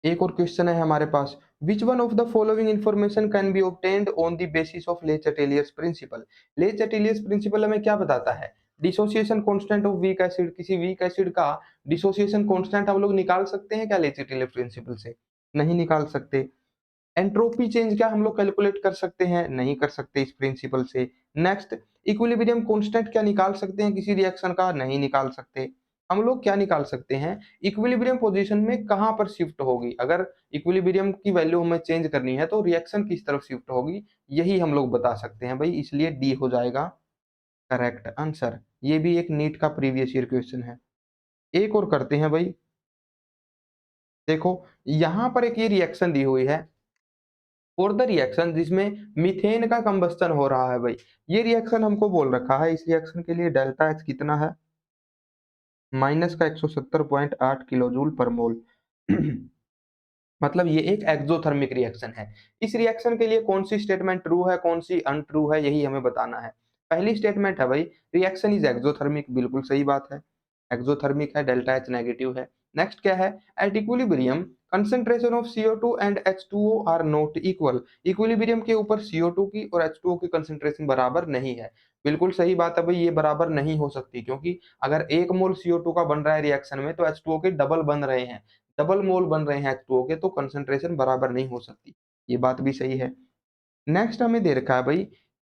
Speaker 1: एक और क्वेश्चन है हमारे पास, which one of the following information can be obtained on the basis of Le Chatelier's principal. ले चैटेलियस प्रिंसिपल हमें क्या बताता है, dissociation constant of weak acid, किसी वीक एसिड का डिसोसिएशन कांस्टेंट हम लोग निकाल सकते हैं क्या ले चैटेलियस प्रिंसिपल से, नहीं निकाल सकते। एंट्रोपी चेंज क्या हम लोग कैलकुलेट कर सकते हैं, नहीं कर सकते इस प्रिंसिपल से। नेक्स्ट, इक्विलिब्रियम कांस्टेंट क्या निकाल सकते हैं किसी रिएक्शन का, नहीं निकाल सकते। हम लोग क्या निकाल सकते हैं, इक्विलिब्रियम पोजीशन में कहां पर शिफ्ट होगी, अगर इक्विलिब्रियम की वैल्यू हमें चेंज करनी है तो रिएक्शन किस तरफ शिफ्ट होगी, यही हम लोग बता सकते हैं भाई, इसलिए डी हो जाएगा करेक्ट आंसर। ये भी एक नीट का प्रीवियस ईयर क्वेश्चन है। एक और करते हैं भाई। देखो यहां पर एक ये रिएक्शन दी हुई है, फॉर द रिएक्शन जिसमें मीथेन का कंबस्टन हो रहा है भाई, ये रिएक्शन हमको बोल रखा है, इस रिएक्शन के लिए डेल्टा एच कितना है, माइनस का 170.8 किलो जूल पर मोल। मतलब ये एक एक्सोथर्मिक रिएक्शन है। इस रिएक्शन के लिए कौन सी स्टेटमेंट ट्रू है कौन सी अनट्रू है यही हमें बताना है। पहली स्टेटमेंट है भाई रिएक्शन इज एक्सोथर्मिक, बिल्कुल सही बात है, एक्सोथर्मिक है, डेल्टा एच नेगेटिव है। नेक्स्ट क्या है, at equilibrium concentration of CO2 and H2O are not equal, equilibrium के ऊपर CO2 की और H2O की कंसंट्रेशन बराबर नहीं है। बिल्कुल सही बात है भाई, ये बराबर नहीं हो सकती, क्योंकि अगर 1 मोल CO2 का बन रहा है रिएक्शन में तो H2O के डबल बन रहे हैं, डबल मोल बन रहे हैं H2O के, तो कंसंट्रेशन बराबर नहीं हो सकती, ये बात भी सही है। नेक्स्ट हमें दे रखा है भाई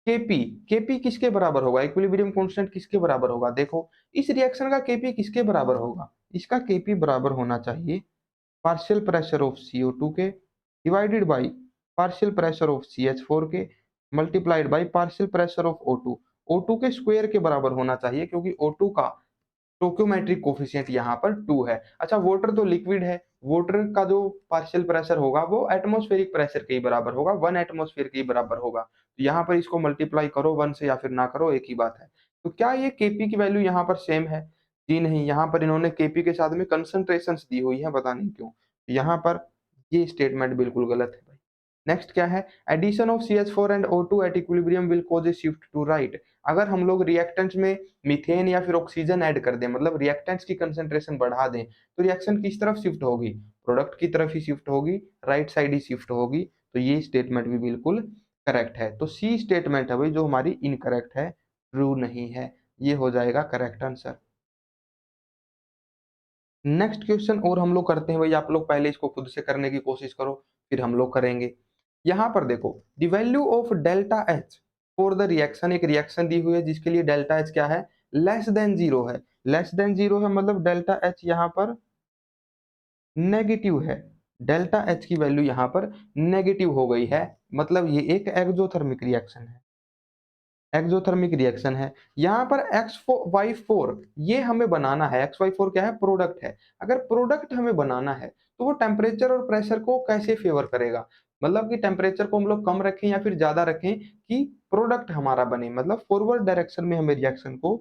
Speaker 1: Kp, Kp किसके बराबर होगा, इक्विलिब्रियम कांस्टेंट किसके बराबर होगा, देखो इस रिएक्शन का Kp किसके बराबर होगा, इसका Kp बराबर होना चाहिए पार्शियल प्रेशर ऑफ CO2 के divided by partial pressure of CH4 के multiplied by partial pressure of O2, O2 के स्क्वायर के बराबर होना चाहिए, क्योंकि O2 का स्टोइकियोमेट्रिक कोफिशिएंट यहाँ पर 2 है। अच्छा वाटर तो लिक्विड है, वाटर का जो पार्शियल प्रेशर होगा वो एटमॉस्फेरिक प्रेशर के ही बराबर होगा, 1 एटमॉस्फेयर के ही बराबर होगा। तो यहाँ पर इसको मल्टीप्लाई करो 1 से या फिर ना करो, एक ही बात है। तो क्या ये केपी की वैल्यू यहाँ पर सेम है? जी नहीं, यहाँ पर इन्होंने केपी के साथ में कंसंट्रेशंस दी हुई है, पता नहीं क्यों। यहाँ पर ये स्टेटमेंट बिल्कुल गलत है भाई। नेक्स्ट क्या है? Addition of CH4 and O2 at equilibrium will cause a shift to right. अगर हम लोग रिएक्टेंट्स में मीथेन या फिर ऑक्सीजन ऐड कर दें, मतलब रिएक्टेंट्स की कंसंट्रेशन बढ़ा दें, तो रिएक्शन किस तरफ शिफ्ट होगी? प्रोडक्ट की तरफ ही शिफ्ट होगी, राइट साइड ही शिफ्ट होगी। तो ये स्टेटमेंट भी बिल्कुल करेक्ट है। तो सी स्टेटमेंट है भाई जो हमारी इनकरेक्ट है, ट्रू नहीं है। ये हो जाएगा करेक्ट आंसर। नेक्स्ट क्वेश्चन और हम लोग करते हैं भाई, आप लोग पहले इसको खुद से करने की कोशिश करो, फिर हम लोग करेंगे। यहाँ पर देखो, the value of delta H for the reaction, एक रिएक्शन दी हुई है जिसके लिए डेल्टा एच क्या है? लेस देन जीरो है। लेस देन जीरो है मतलब डेल्टा एच यहाँ पर नेगेटिव है। डेल्टा एच की वैल्यू यहाँ पर नेगेटिव हो गई है, मतलब ये एक एक्सोथर्मिक रिएक्शन है। एक्सोथर्मिक रिएक्शन है। यहाँ पर XY4 ये हमें बनाना है। XY4 क्या है? प्रोडक्ट है। अगर प्रोडक्ट हमें बनाना है तो वो टेम्परेचर और प्रेशर को कैसे फेवर करेगा? मतलब कि टेम्परेचर को हम लोग कम रखें या फिर ज्यादा रखें कि प्रोडक्ट हमारा बने, मतलब फॉरवर्ड डायरेक्शन में हमें रिएक्शन को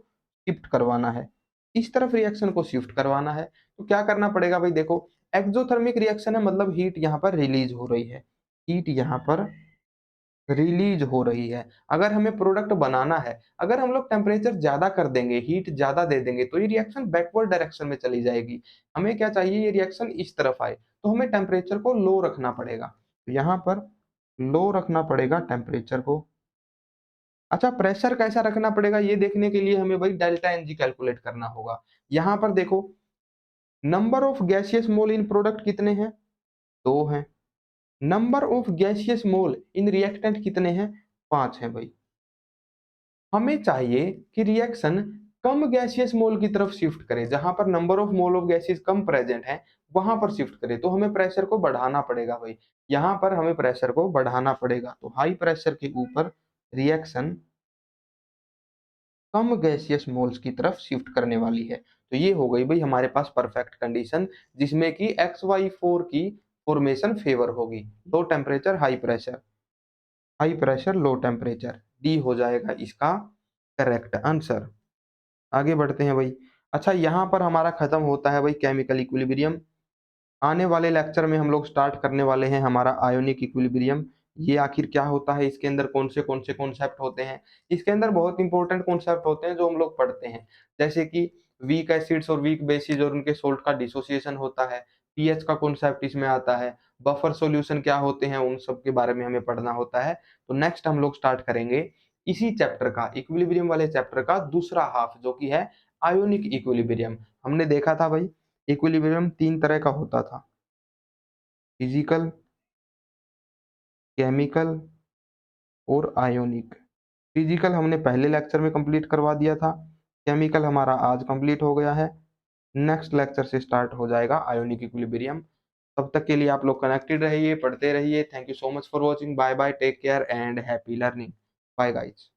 Speaker 1: शिफ्ट करवाना है, इस तरफ रिएक्शन को शिफ्ट करवाना है। तो क्या करना पड़ेगा भाई? देखो, एक्सोथर्मिक रिएक्शन है मतलब हीट यहाँ पर रिलीज हो रही है, हीट यहाँ पर रिलीज हो रही है। अगर हमें प्रोडक्ट बनाना है, अगर हम लोग टेम्परेचर ज़्यादा कर देंगे, हीट ज़्यादा दे देंगे, तो ये रिएक्शन बैकवर्ड डायरेक्शन में चली जाएगी। हमें क्या चाहिए? ये रिएक्शन इस तरफ आए, तो हमें टेम्परेचर को लो रखना पड़ेगा। तो यहाँ पर लो रखना पड़ेगा टेम्परेचर को। अच्छा, प्रेशर कैसा रखना पड़ेगा ये देखने के लिए हमें भाई डेल्टा एनजी कैलकुलेट करना होगा। यहाँ पर देखो, number of gaseous mole in product कितने हैं? 2 हैं। Number of gaseous mole in reactant कितने हैं? 5 हैं भाई। हमें चाहिए कि रिएक्शन कम गैसियस मोल की तरफ शिफ्ट करे, जहां पर number of mole of gases come present है वहां पर शिफ्ट करे। तो हमें प्रेशर को बढ़ाना पड़ेगा भाई, यहाँ पर हमें प्रेशर को बढ़ाना पड़ेगा। तो हाई प्रेशर के ऊपर रिएक्शन कम गैसियस मोल्स की तरफ शिफ्ट करने वाली है। तो ये हो गई भाई हमारे पास परफेक्ट कंडीशन, जिसमें कि XY4 की फॉर्मेशन फेवर होगी। Low temperature high pressure, high pressure low temperature, D हो जाएगा इसका करेक्ट आंसर। आगे बढ़ते हैं भाई। अच्छा, यहाँ पर हमारा खत्म होता है भाई केमिकल इक्विलिब्रियम। आने वाले लेक्चर में हम लोग स्टार्ट करने वाले हैं हमारा आयोनिक इक्विलिब्रियम। ये आखिर क्या होता है, इसके अंदर कौन से कॉन्सेप्ट होते हैं? इसके अंदर बहुत इंपॉर्टेंट कॉन्सेप्ट होते हैं जो हम लोग पढ़ते हैं, जैसे कि वीक एसिड्स और वीक बेसिस और उनके सोल्ट का डिसोसिएशन होता है, पीएच का कॉन्सेप्ट इसमें आता है, बफर सॉल्यूशन क्या होते हैं उन सब के बारे में हमें पढ़ना होता है। तो नेक्स्ट हम लोग स्टार्ट करेंगे इसी चैप्टर का, इक्विलिब्रियम वाले चैप्टर का दूसरा हाफ, जो कि है आयोनिक इक्विलिब्रियम। हमने देखा था भाई इक्विलिब्रियम 3 तरह का होता था, फिजिकल, केमिकल और आयोनिक। फिजिकल हमने पहले लेक्चर में कंप्लीट करवा दिया था, केमिकल हमारा आज कंप्लीट हो गया है। नेक्स्ट लेक्चर से स्टार्ट हो जाएगा आयोनिक इक्विलिब्रियम। तब तक के लिए आप लोग कनेक्टेड रहिए, पढ़ते रहिए। Thank you so much for watching. Bye bye, take care and happy learning. Bye guys.